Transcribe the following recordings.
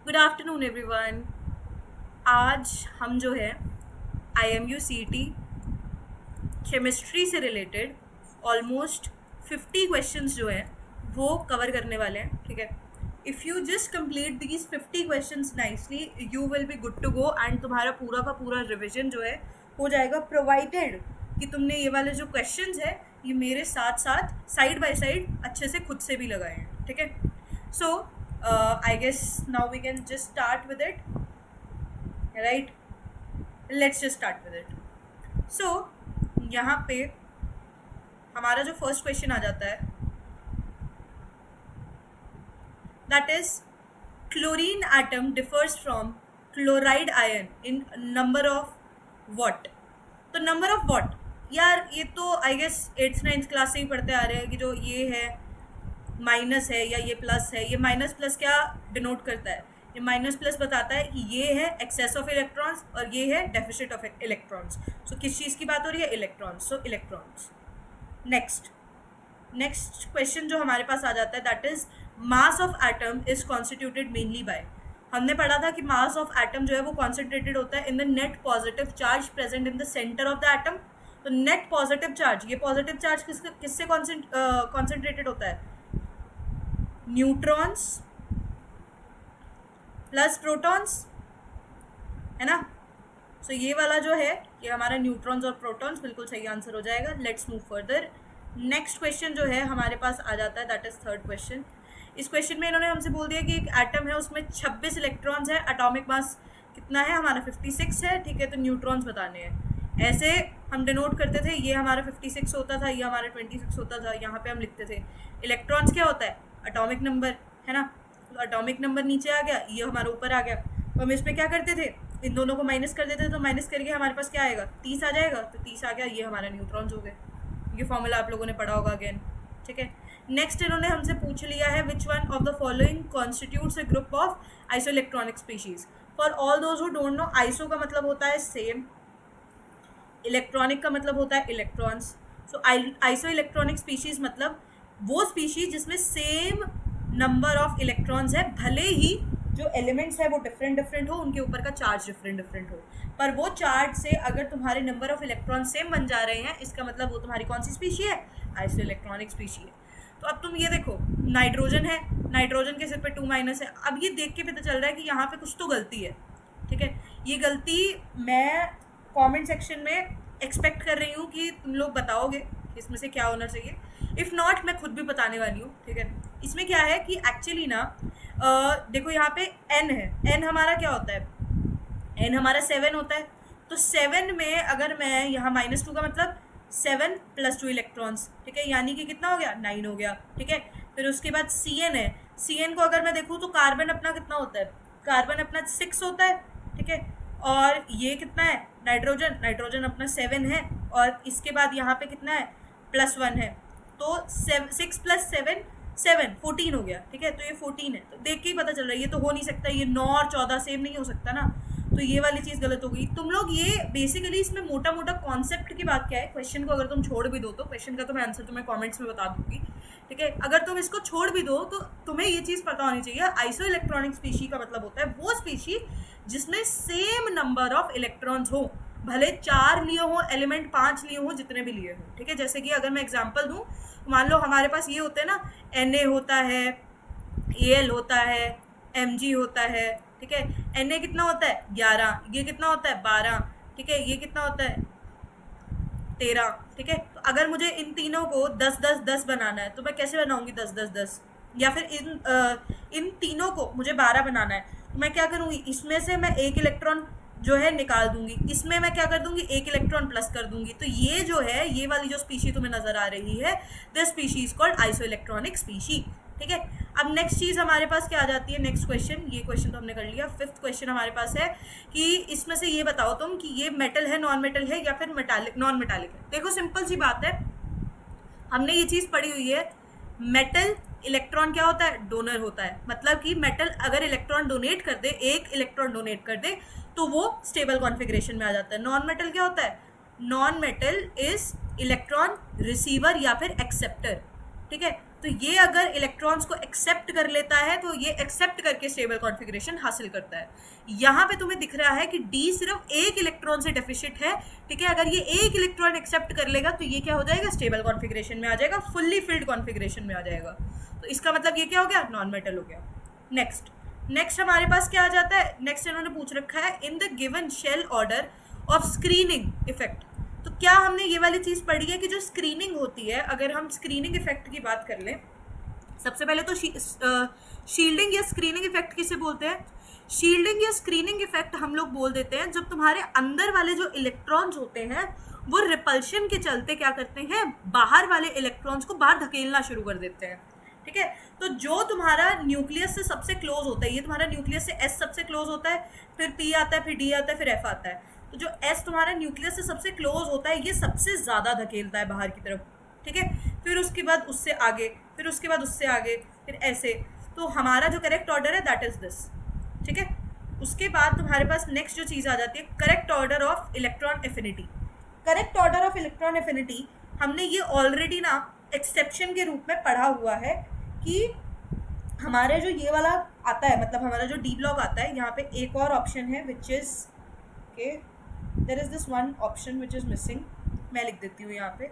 Good afternoon everyone. आज हम जो है IMUCT केमिस्ट्री से रिलेटेड ऑलमोस्ट 50 क्वेश्चंस जो हैं वो कवर करने वाले हैं। ठीक है, if you just complete these 50 questions nicely you will be good to go and तुम्हारा पूरा का पूरा रिविजन जो है हो जाएगा, प्रोवाइडेड कि तुमने ये वाले जो क्वेश्चंस है ये मेरे साथ साथ साइड बाय साइड अच्छे से खुद से भी लगाए हैं। ठीक है, सो I guess now we can just start with it, right? Let's just start with it. So यहाँ पे हमारा जो फर्स्ट क्वेश्चन आ जाता है that is chlorine atom differs from chloride ion in number of what? तो number of what यार, ये तो I guess 8th 9th class से ही पढ़ते आ रहे हैं कि जो ये है माइनस है या ये प्लस है। ये माइनस प्लस क्या डिनोट करता है? ये माइनस प्लस बताता है कि ये है एक्सेस ऑफ इलेक्ट्रॉन्स और ये है डेफिसिट ऑफ इलेक्ट्रॉन्स। सो किस चीज़ की बात हो रही है? इलेक्ट्रॉन्स। सो इलेक्ट्रॉन्स। नेक्स्ट क्वेश्चन जो हमारे पास आ जाता है that is mass of atom is constituted mainly by. हमने पढ़ा था कि मास ऑफ एटम जो है वो कॉन्सेंट्रेटेड होता है in the net positive charge present in the centre of the atom. तो नेट पॉजिटिव चार्ज, ये पॉजिटिव चार्ज किससे कॉन्सेंट्रेटेड होता है? न्यूट्रॉन्स प्लस प्रोटॉन्स, है ना। सो ये वाला जो है ये हमारा न्यूट्रॉन्स और प्रोटॉन्स, बिल्कुल सही आंसर हो जाएगा। Let's move further. Next question जो है हमारे पास आ जाता है दैट इज थर्ड क्वेश्चन। इस क्वेश्चन में इन्होंने हमसे बोल दिया कि एक एटम है उसमें 26 इलेक्ट्रॉन्स है, एटॉमिक मास कितना है हमारा? 56 है। ठीक है, तो न्यूट्रॉन्स बताने हैं। ऐसे हम डिनोट करते थे, ये हमारा 56 होता था, ये हमारा 26 होता था। यहाँ पे हम लिखते थे इलेक्ट्रॉन्स क्या होता है? एटॉमिक नंबर, है ना। तो एटॉमिक नंबर नीचे आ गया, ये हमारा ऊपर आ गया। तो हम इसमें क्या करते थे? इन दोनों को माइनस कर देते थे, तो माइनस करके हमारे पास क्या आएगा? 30 आ जाएगा। तो 30 आ गया, ये हमारा न्यूट्रॉन्स हो गए। ये फॉर्मूला आप लोगों ने पढ़ा होगा अगेन। ठीक है, नेक्स्ट इन्होंने हमसे पूछ लिया है which one of the following constitutes a group of iso electronic species. For all those who don't know, iso का मतलब होता है सेम, इलेक्ट्रॉनिक का मतलब होता है इलेक्ट्रॉन्स। सो आइसो इलेक्ट्रॉनिक स्पीशीज मतलब वो स्पीशीज जिसमें सेम नंबर ऑफ इलेक्ट्रॉन्स है, भले ही जो एलिमेंट्स है वो डिफरेंट हो, उनके ऊपर का चार्ज डिफरेंट हो, पर वो चार्ज से अगर तुम्हारे नंबर ऑफ इलेक्ट्रॉन सेम बन जा रहे हैं, इसका मतलब वो तुम्हारी कौन सी स्पीशी है? आइसो इलेक्ट्रॉनिक स्पीशी है। तो अब तुम ये देखो, नाइट्रोजन है, नाइट्रोजन के सिर पे 2- है। अब ये देख के पता चल रहा है कि यहाँ पे कुछ तो गलती है। ठीक है, ये गलती मैं कॉमेंट सेक्शन में एक्सपेक्ट कर रही हूँ कि तुम लोग बताओगे इसमें से क्या होना चाहिए। इफ़ नॉट, मैं खुद भी बताने वाली हूँ। ठीक है, इसमें क्या है कि एक्चुअली ना देखो यहाँ पे n है, n हमारा क्या होता है? n हमारा 7 होता है। तो 7 में अगर मैं यहाँ -2 का मतलब 7 + 2 इलेक्ट्रॉन्स, ठीक है, यानी कि कितना हो गया? 9 हो गया। ठीक है, फिर उसके बाद Cn है। Cn को अगर मैं देखूँ तो कार्बन अपना कितना होता है? कार्बन अपना 6 होता है। ठीक है, और ये कितना है? नाइट्रोजन अपना 7 है, और इसके बाद यहाँ पे कितना है? +1 है। तो 6 + 7 7 14 हो गया। ठीक है, तो ये 14 है। तो देख के ही पता चल रहा है ये तो हो नहीं सकता, ये 9 और 14 सेम नहीं हो सकता ना। तो ये वाली चीज़ गलत हो गई। तुम लोग ये बेसिकली इसमें मोटा कॉन्सेप्ट की बात क्या है, क्वेश्चन को अगर तुम छोड़ भी दो तो क्वेश्चन का तो मैं आंसर तुम्हें कमेंट्स में बता दूंगी। ठीक है, अगर तुम इसको छोड़ भी दो तो तुम्हें ये चीज़ पता होनी चाहिए, आइसो इलेक्ट्रॉनिक स्पीशी का मतलब होता है वो स्पीशी जिसमें सेम नंबर ऑफ इलेक्ट्रॉन्स हो, भले 4 लिए हो एलिमेंट, 5 लिए हो, जितने भी लिए हो। ठीक है, जैसे कि अगर मैं एग्जांपल दूं, मान लो हमारे पास ये होते हैं ना, Na होता है, Al होता है, Mg होता है। ठीक है, Na कितना होता है? 11। ये कितना होता है? 12। ठीक है, ये कितना होता है? 13। ठीक है, तो अगर मुझे इन तीनों को 10-10-10 बनाना है तो मैं कैसे बनाऊंगी? 10-10-10। या फिर इन तीनों को मुझे 12 बनाना है तो मैं क्या करूँगी? इसमें से मैं एक इलेक्ट्रॉन जो है निकाल दूंगी, इसमें मैं क्या कर दूंगी? एक इलेक्ट्रॉन प्लस कर दूंगी। तो ये जो है, ये वाली जो स्पीशी तुम्हें नजर आ रही है, this species is called iso electronic species. ठीक है, अब नेक्स्ट चीज़ हमारे पास क्या आ जाती है? नेक्स्ट क्वेश्चन, ये क्वेश्चन तो हमने कर लिया। 5th क्वेश्चन हमारे पास है कि इसमें से ये बताओ तुम कि ये मेटल है, नॉन मेटल है, या फिर नॉन मेटालिक है। देखो सिंपल सी बात है, हमने ये चीज़ पढ़ी हुई है, मेटल इलेक्ट्रॉन क्या होता है? डोनर होता है। मतलब कि मेटल अगर इलेक्ट्रॉन डोनेट कर दे, एक इलेक्ट्रॉन डोनेट कर दे, तो वो स्टेबल कॉन्फ़िगरेशन में आ जाता है। नॉन मेटल क्या होता है? Non metal is electron receiver या फिर एक्सेप्टर। ठीक है, तो ये अगर इलेक्ट्रॉन्स को एक्सेप्ट कर लेता है तो ये एक्सेप्ट करके स्टेबल कॉन्फ़िगरेशन हासिल करता है। यहाँ पे तुम्हें दिख रहा है कि डी सिर्फ एक इलेक्ट्रॉन से डेफिशिट है, ठीक है, अगर ये एक इलेक्ट्रॉन एक्सेप्ट कर लेगा तो ये क्या हो जाएगा, स्टेबल कॉन्फ़िगरेशन में आ जाएगा, फुल्ली फिल्ड कॉन्फ़िगरेशन में आ जाएगा। तो इसका मतलब ये क्या हो गया, नॉन मेटल हो गया। नेक्स्ट हमारे पास क्या आ जाता है, नेक्स्ट इन्होंने पूछ रखा है in the given shell order of screening effect. तो क्या हमने ये वाली चीज़ पढ़ी है कि जो स्क्रीनिंग होती है, अगर हम स्क्रीनिंग इफेक्ट की बात कर लें, सबसे पहले तो शील्डिंग या स्क्रीनिंग इफेक्ट किसे बोलते हैं, शील्डिंग या स्क्रीनिंग इफेक्ट हम लोग बोल देते हैं जब तुम्हारे अंदर वाले जो इलेक्ट्रॉन्स होते हैं वो रिपल्शन के चलते क्या करते हैं, बाहर वाले इलेक्ट्रॉन्स को बाहर धकेलना शुरू कर देते हैं, ठीक है। तो जो तुम्हारा न्यूक्लियस से सबसे क्लोज होता है, ये तुम्हारा न्यूक्लियस से एस सबसे क्लोज होता है, फिर पी आता है, फिर डी आता है, फिर एफ आता है। तो जो एस तुम्हारा न्यूक्लियस से सबसे क्लोज होता है ये सबसे ज़्यादा धकेलता है बाहर की तरफ, ठीक है, फिर उसके बाद उससे आगे, फिर उसके बाद उससे आगे, फिर ऐसे। तो हमारा जो करेक्ट ऑर्डर है दैट इज़ दिस, ठीक है। उसके बाद तुम्हारे पास नेक्स्ट जो चीज़ आ जाती है, correct order of electron affinity. Correct order of electron affinity हमने ये ऑलरेडी ना एक्सेप्शन के रूप में पढ़ा हुआ है कि हमारे जो ये वाला आता है, मतलब हमारा जो डी ब्लॉक आता है, यहाँ पे एक और ऑप्शन है विच इज़ के there is this one option which is missing, मैं लिख देती हूँ यहाँ पे,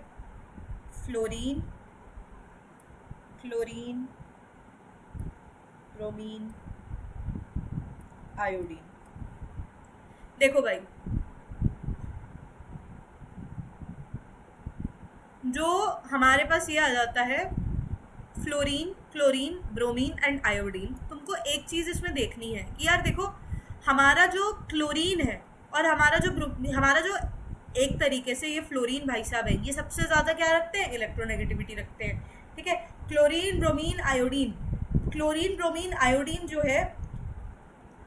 फ्लोरीन, ब्रोमीन, आयोडीन। देखो भाई, जो हमारे पास ये आ जाता है fluorine, chlorine, bromine and iodine, तुमको एक चीज़ इसमें देखनी है कि यार देखो, हमारा जो क्लोरीन है और हमारा जो एक तरीके से ये फ्लोरीन भाई साहब है, ये सबसे ज़्यादा क्या रखते हैं, इलेक्ट्रोनेगेटिविटी रखते हैं, ठीक है। Chlorine, bromine, iodine, chlorine, bromine, iodine जो है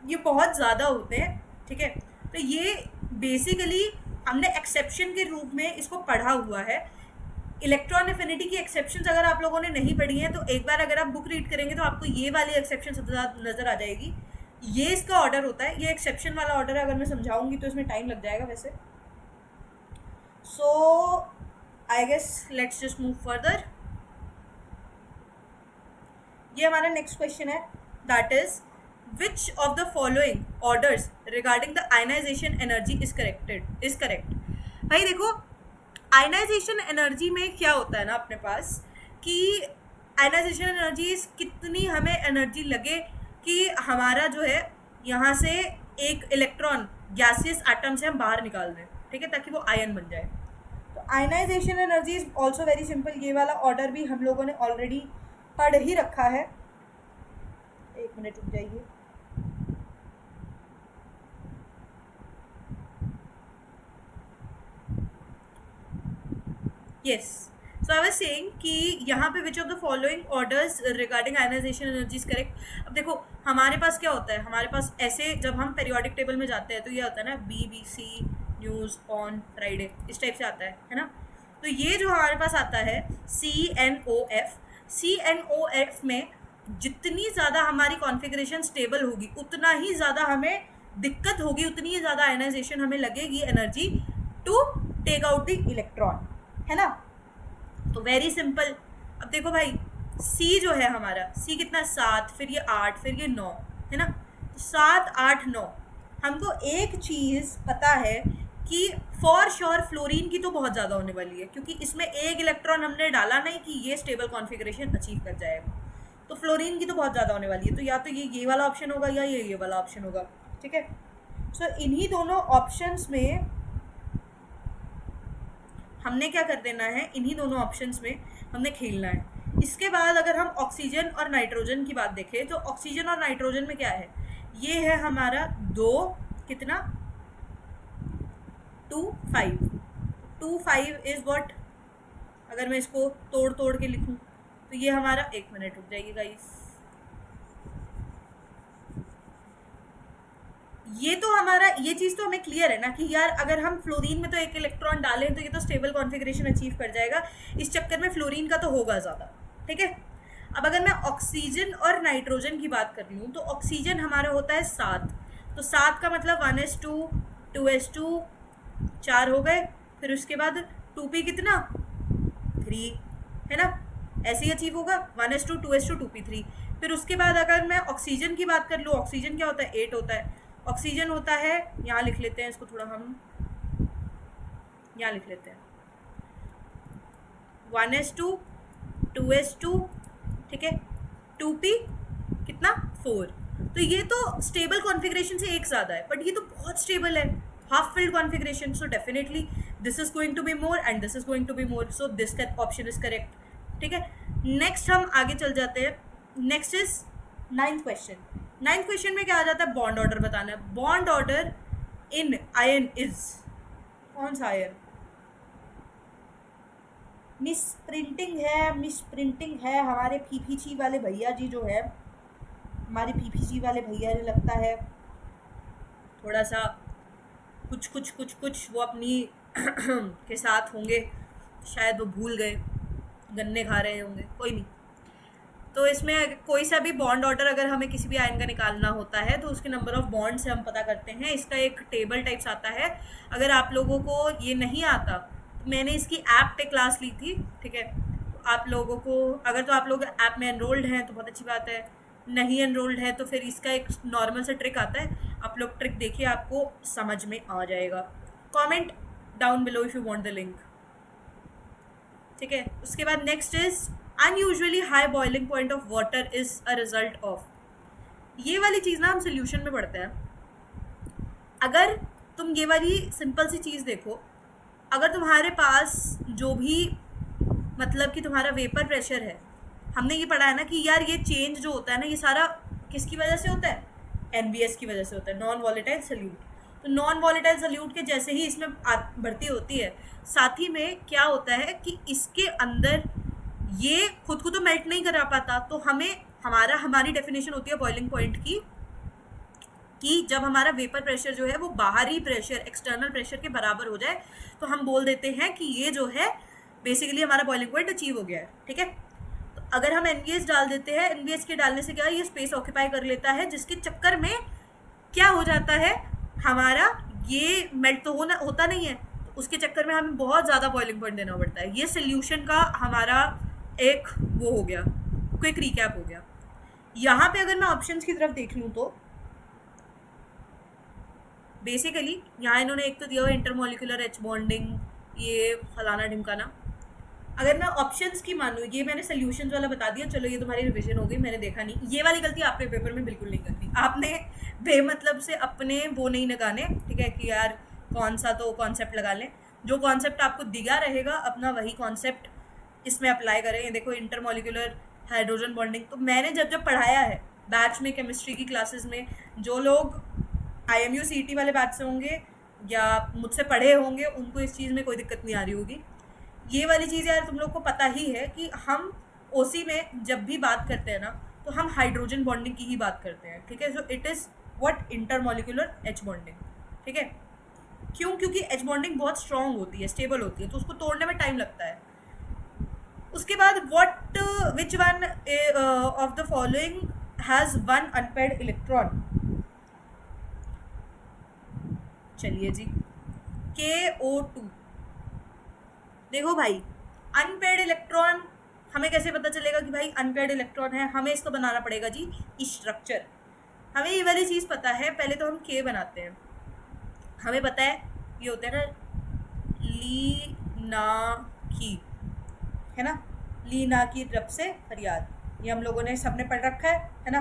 ये बहुत ज़्यादा होते हैं, ठीक है। तो ये बेसिकली हमने एक्सेप्शन के रूप में इसको पढ़ा हुआ है। इलेक्ट्रॉन एफिनिटी की एक्सेप्शंस अगर आप लोगों ने नहीं पढ़ी हैं तो एक बार अगर आप बुक रीड करेंगे तो आपको ये वाली एक्सेप्शन सबसे ज़्यादा नज़र आ जाएगी। ये इसका ऑर्डर होता है, ये एक्सेप्शन वाला ऑर्डर है, अगर मैं समझाऊंगी तो इसमें टाइम लग जाएगा वैसे। So I guess let's just move further. ये हमारा नेक्स्ट क्वेश्चन है, that is which of the following orders regarding the ionisation energy is correct. भाई देखो, आयनाइजेशन एनर्जी में क्या होता है ना अपने पास कि आयनाइजेशन एनर्जी कितनी हमें एनर्जी लगे कि हमारा जो है यहाँ से एक इलेक्ट्रॉन गैसियस एटम से हम बाहर निकाल दें, ठीक है, ताकि वो आयन बन जाए। तो ionisation energy is also very simple. ये वाला ऑर्डर भी हम लोगों ने ऑलरेडी पढ़ ही रखा है। एक मिनट रुक जाइए। Yes, so I was saying कि यहाँ पे which of the following orders regarding ionisation energy is correct. अब देखो हमारे पास क्या होता है, हमारे पास ऐसे जब हम पेरियोडिक टेबल में जाते हैं तो ये होता है ना BBC न्यूज़ ऑन फ्राइडे, इस टाइप से आता है ना। तो ये जो हमारे पास आता है CNOF में जितनी ज़्यादा हमारी कॉन्फ़िगरेशन स्टेबल होगी उतना ही ज़्यादा हमें दिक्कत होगी, उतनी ही ज़्यादा आयनाइजेशन हमें लगेगी energy to take out the electron, है ना। तो वेरी सिंपल। अब देखो भाई, C जो है हमारा, C कितना, 7, फिर ये 8, फिर ये 9, है ना। तो 7, 8, 9, हमको एक चीज़ पता है कि फॉर श्योर फ्लोरीन की तो बहुत ज़्यादा होने वाली है, क्योंकि इसमें एक इलेक्ट्रॉन हमने डाला नहीं कि ये स्टेबल कॉन्फ़िगरेशन अचीव कर जाएगा। तो फ्लोरीन की तो बहुत ज़्यादा होने वाली है, तो या तो ये वाला ऑप्शन होगा या ये वाला ऑप्शन होगा, ठीक है। सो इन्हीं दोनों ऑप्शंस में हमने क्या कर देना है, इन्हीं दोनों ऑप्शंस में हमने खेलना है। इसके बाद अगर हम ऑक्सीजन और नाइट्रोजन की बात देखें तो ऑक्सीजन और नाइट्रोजन में क्या है, ये है हमारा 2 कितना 2 5 2 5 इज व्हाट, अगर मैं इसको तोड़ के लिखूं तो ये हमारा, एक मिनट रुक जाइए गाइस, ये तो हमारा, ये चीज़ तो हमें क्लियर है ना कि यार अगर हम फ्लोरीन में तो एक इलेक्ट्रॉन डालें तो ये तो स्टेबल कॉन्फ़िगरेशन अचीव कर जाएगा, इस चक्कर में फ्लोरीन का तो होगा ज़्यादा, ठीक है। अब अगर मैं ऑक्सीजन और नाइट्रोजन की बात कर रही हूँ तो ऑक्सीजन हमारा होता है 7, तो 7 का मतलब 1s2 2s2 4 हो गए, फिर उसके बाद 2p कितना 3, है ना, ऐसे ही अचीव होगा 1:2 2:2 2p3। फिर उसके बाद अगर मैं ऑक्सीजन की बात कर लूँ, ऑक्सीजन क्या होता है 8 होता है। ऑक्सीजन होता है, यहाँ लिख लेते हैं इसको, थोड़ा हम यहाँ लिख लेते हैं 1:2 2:2, ठीक है, 2p कितना 4। तो ये तो स्टेबल कॉन्फ़िगरेशन से एक ज़्यादा है, बट ये तो बहुत स्टेबल है, half filled configuration. So definitely this is going to be more and this is going to be more, so this option is correct, ठीक है। नेक्स्ट हम आगे चल जाते हैं। Next is 9th question. 9th question में क्या आ जाता है, बॉन्ड ऑर्डर बताना है। Bond order in ion is, कौन सा आयन, मिस प्रिंटिंग है हमारे पीपीजी वाले भैया जी जो है, हमारे पीपीजी वाले भैया ने लगता है थोड़ा सा कुछ वो अपनी के साथ होंगे, शायद वो भूल गए, गन्ने खा रहे होंगे, कोई नहीं। तो इसमें कोई सा भी बॉन्ड ऑर्डर अगर हमें किसी भी आयन का निकालना होता है तो उसके नंबर ऑफ बॉन्ड से हम पता करते हैं। इसका एक टेबल टाइप्स आता है। अगर आप लोगों को ये नहीं आता, तो मैंने इसकी ऐप पे क्लास ली थी, ठीक है। तो आप लोगों को, अगर तो आप लोग ऐप में एनरोल्ड हैं तो बहुत अच्छी बात है, नहीं एनरोल्ड है तो फिर इसका एक नॉर्मल सा ट्रिक आता है, आप लोग ट्रिक देखिए, आपको समझ में आ जाएगा। Comment down below if you want the link, ठीक है। उसके बाद next is unusually high boiling point of water is a result of. ये वाली चीज़ ना हम सोल्यूशन में पढ़ते हैं। अगर तुम ये वाली सिंपल सी चीज़ देखो, अगर तुम्हारे पास जो भी मतलब कि तुम्हारा वेपर प्रेशर है, हमने ये पढ़ा है ना कि यार ये चेंज जो होता है ना, ये सारा किसकी वजह से होता है, एनवीएस की वजह से होता है, नॉन वॉलेटाइल सल्यूट। तो नॉन वॉलेटाइल सल्यूट के जैसे ही इसमें भर्ती होती है, साथ ही में क्या होता है कि इसके अंदर ये खुद को तो मेल्ट नहीं करा पाता, तो हमारी डेफिनेशन होती है बॉइलिंग पॉइंट की, कि जब हमारा वेपर प्रेशर जो है वो बाहरी प्रेशर, एक्सटर्नल प्रेशर के बराबर हो जाए, तो हम बोल देते हैं कि ये जो है बेसिकली हमारा बॉइलिंग पॉइंट अचीव हो गया है, ठीक है। तो अगर हम एनवीएस डाल देते हैं, एनवीएस के डालने से क्या है, ये स्पेस ऑक्यूपाई कर लेता है, जिसके चक्कर में क्या हो जाता है, हमारा ये मेल्ट तो होता नहीं है, तो उसके चक्कर में हमें बहुत ज़्यादा बॉइलिंग पॉइंट देना पड़ता है। ये सोल्यूशन का हमारा एक वो हो गया, क्विक रिकैप हो गया। यहाँ पे अगर मैं ऑप्शंस की तरफ देख लूँ तो बेसिकली यहाँ इन्होंने एक तो दिया हुआ इंटरमोलिकुलर एच बॉन्डिंग, ये फलाना ढिमकाना। अगर मैं ऑप्शंस की मानूँ, ये मैंने सोल्यूशंस वाला बता दिया, चलो ये तुम्हारी रिवीजन हो गई, मैंने देखा नहीं। ये वाली गलती आपने पेपर में बिल्कुल नहीं करनी, आपने बेमतलब से अपने वो नहीं लगाने, ठीक है, कि यार कौन सा तो कॉन्सेप्ट लगा लें। जो कॉन्सेप्ट आपको दिया रहेगा अपना वही कॉन्सेप्ट इसमें अप्लाई करें। ये देखो इंटरमोलिकुलर हाइड्रोजन बॉन्डिंग, तो मैंने जब पढ़ाया है बैच में केमिस्ट्री की क्लासेस में, जो लोग IMUCET वाले बैच से होंगे या मुझसे पढ़े होंगे, उनको इस चीज़ में कोई दिक्कत नहीं आ रही होगी। ये वाली चीज़ यार तुम लोग को पता ही है कि हम ओसी में जब भी बात करते हैं ना, तो हम हाइड्रोजन बॉन्डिंग की ही बात करते हैं, ठीक है। So it is what intermolecular H bonding, ठीक है। क्यों? क्योंकि एच बॉन्डिंग बहुत स्ट्रॉन्ग होती है, स्टेबल होती है, तो उसको तोड़ने में टाइम लगता है। उसके बाद which one of the following has one unpaired electron. चलिए जी, KO2। देखो भाई, अनपेयर्ड इलेक्ट्रॉन हमें कैसे पता चलेगा कि भाई अनपेयर्ड इलेक्ट्रॉन है? हमें इसको बनाना पड़ेगा जी स्ट्रक्चर। हमें ये वाली चीज़ पता है, पहले तो हम K बनाते हैं। हमें पता है ये होता है ना ली ना की, है ना, ली ना की रब से फरियाद, ये हम लोगों ने सबने पढ़ रखा है ना।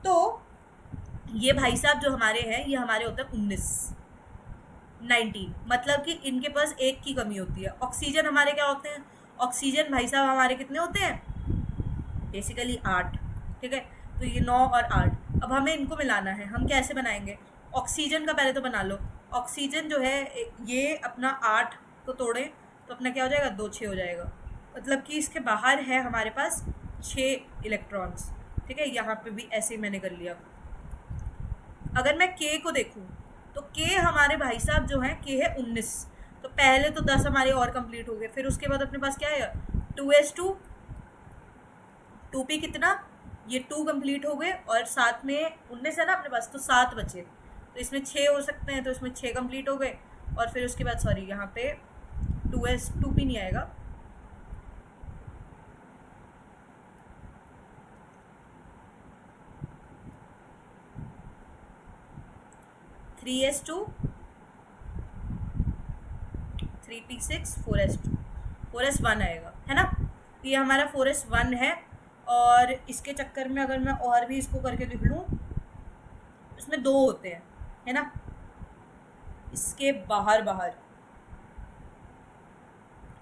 तो ये भाई साहब जो हमारे हैं, ये हमारे होते हैं 19, मतलब कि इनके पास एक की कमी होती है। ऑक्सीजन हमारे क्या होते हैं, ऑक्सीजन भाई साहब हमारे कितने होते हैं, बेसिकली 8, ठीक है। तो ये 9 और 8, अब हमें इनको मिलाना है। हम कैसे बनाएंगे, ऑक्सीजन का पहले तो बना लो। ऑक्सीजन जो है ये अपना 8 को तोड़े तो अपना क्या हो जाएगा, 2 6 हो जाएगा, मतलब कि इसके बाहर है हमारे पास 6 इलेक्ट्रॉन्स, ठीक है। यहाँ पे भी ऐसे ही मैंने कर लिया। अगर मैं K को देखूँ तो K हमारे भाई साहब जो हैं, K है 19, तो पहले तो 10 हमारे और कंप्लीट हो गए। फिर उसके बाद अपने पास क्या है, 2s2 2p कितना, ये 2 कंप्लीट हो गए, और साथ में 19 है ना अपने पास, तो 7 बचे। तो इसमें 6 हो सकते हैं, तो इसमें 6 कंप्लीट हो गए। और फिर उसके बाद सॉरी यहाँ पे 2p नहीं आएगा, 3s2 3p6 4s2 4s1 आएगा, है ना। तो ये हमारा 4s1 है। और इसके चक्कर में अगर मैं और भी इसको करके लिख लूँ, इसमें 2 होते हैं, है ना, इसके बाहर बाहर।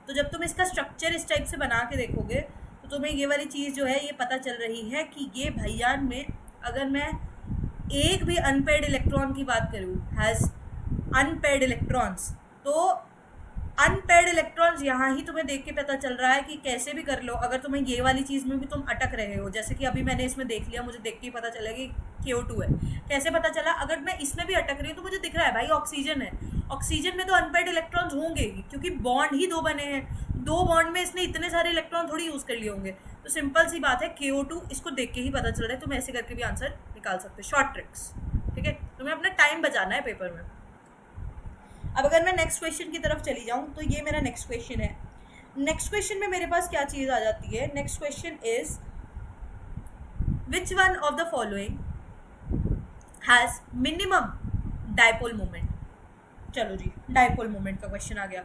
तो जब तुम इसका स्ट्रक्चर इस टाइप से बना के देखोगे तो तुम्हें ये वाली चीज़ जो है ये पता चल रही है कि ये भैयान में अगर मैं एक भी अनपेयर्ड इलेक्ट्रॉन की बात करूँ, हैज़ अनपेयर्ड इलेक्ट्रॉन्स, तो अनपेयर्ड इलेक्ट्रॉन्स यहाँ ही तुम्हें देख के पता चल रहा है कि कैसे भी कर लो, अगर तुम्हें ये वाली चीज़ में भी तुम अटक रहे हो, जैसे कि अभी मैंने इसमें देख लिया, मुझे देख के ही पता चला कि CO2 है। कैसे पता चला? अगर मैं इसमें भी अटक रही हूँ तो मुझे दिख रहा है भाई ऑक्सीजन है, ऑक्सीजन में तो अनपेयर्ड इलेक्ट्रॉन्स होंगे ही, क्योंकि बॉन्ड ही 2 बने हैं, 2 बॉन्ड में इसने इतने सारे इलेक्ट्रॉन थोड़ी यूज़ कर लिए होंगे। तो सिंपल सी बात है, KO2 इसको देख के ही पता चल रहा है। तुम ऐसे करके भी आंसर निकाल सकते हो, शॉर्ट ट्रिक्स, ठीक है। तुम्हें अपना टाइम बचाना है पेपर में। अब अगर मैं नेक्स्ट क्वेश्चन की तरफ चली जाऊँ तो ये मेरा नेक्स्ट क्वेश्चन है। नेक्स्ट क्वेश्चन में मेरे पास क्या चीज़ आ जाती है? Next question is which one of the following has minimum dipole moment. चलो जी, डायपोल मोमेंट का क्वेश्चन आ गया।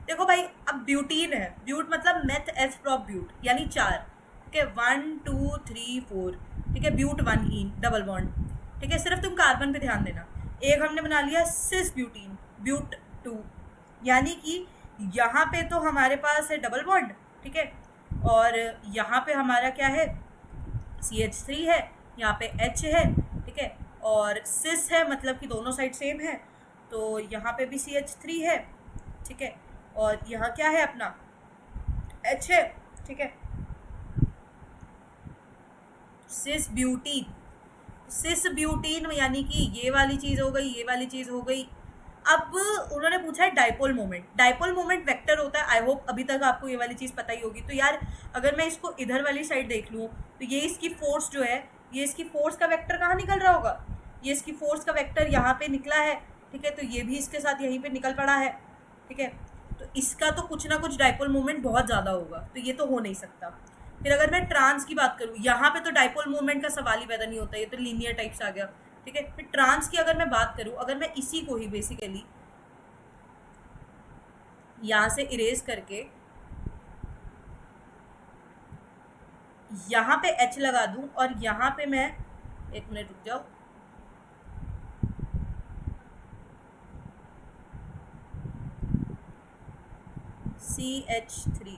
देखो भाई, अब ब्यूटीन है, ब्यूट मतलब मेथ एथ प्रॉप ब्यूट, यानी 4, ठीक है, 1 2 3 4, ठीक है, ब्यूट 1 ईन डबल बॉन्ड, ठीक है। सिर्फ तुम कार्बन पे ध्यान देना। एक हमने बना लिया सिस ब्यूटीन, ब्यूट 2, यानी कि यहाँ पे तो हमारे पास है डबल बॉन्ड, ठीक है, और यहाँ पे हमारा क्या है, CH3 है, यहाँ पे H है, ठीक है, और सिस है, मतलब कि दोनों साइड सेम है, तो यहाँ पे भी CH3 है, ठीक है, और यहाँ क्या है अपना H है, ठीक है। सिस ब्यूटीन, सिस ब्यूटीन यानी कि ये वाली चीज़ हो गई, ये वाली चीज़ हो गई। अब उन्होंने पूछा है dipole moment. Dipole moment vector होता है, आई होप अभी तक आपको ये वाली चीज़ पता ही होगी। तो यार अगर मैं इसको इधर वाली साइड देख लूँ तो ये इसकी फोर्स जो है, ये इसकी फोर्स का वेक्टर कहाँ निकल रहा होगा? ये इसकी फोर्स का वेक्टर यहाँ पे निकला है, ठीक है, तो ये भी इसके साथ यहीं पे निकल पड़ा है, ठीक है। तो इसका तो कुछ ना कुछ डायपोल मोमेंट बहुत ज़्यादा होगा, तो ये तो हो नहीं सकता। फिर अगर मैं ट्रांस की बात करूँ, यहाँ पे तो डायपोल मोमेंट का सवाल ही पैदा नहीं होता, ये तो लीनियर टाइप्स आ गया, ठीक है। फिर ट्रांस की अगर मैं बात करूँ, अगर मैं इसी को ही बेसिकली यहाँ से इरेज करके यहाँ पे H लगा दूँ और यहाँ पे मैं, एक मिनट रुक जाओ, CH3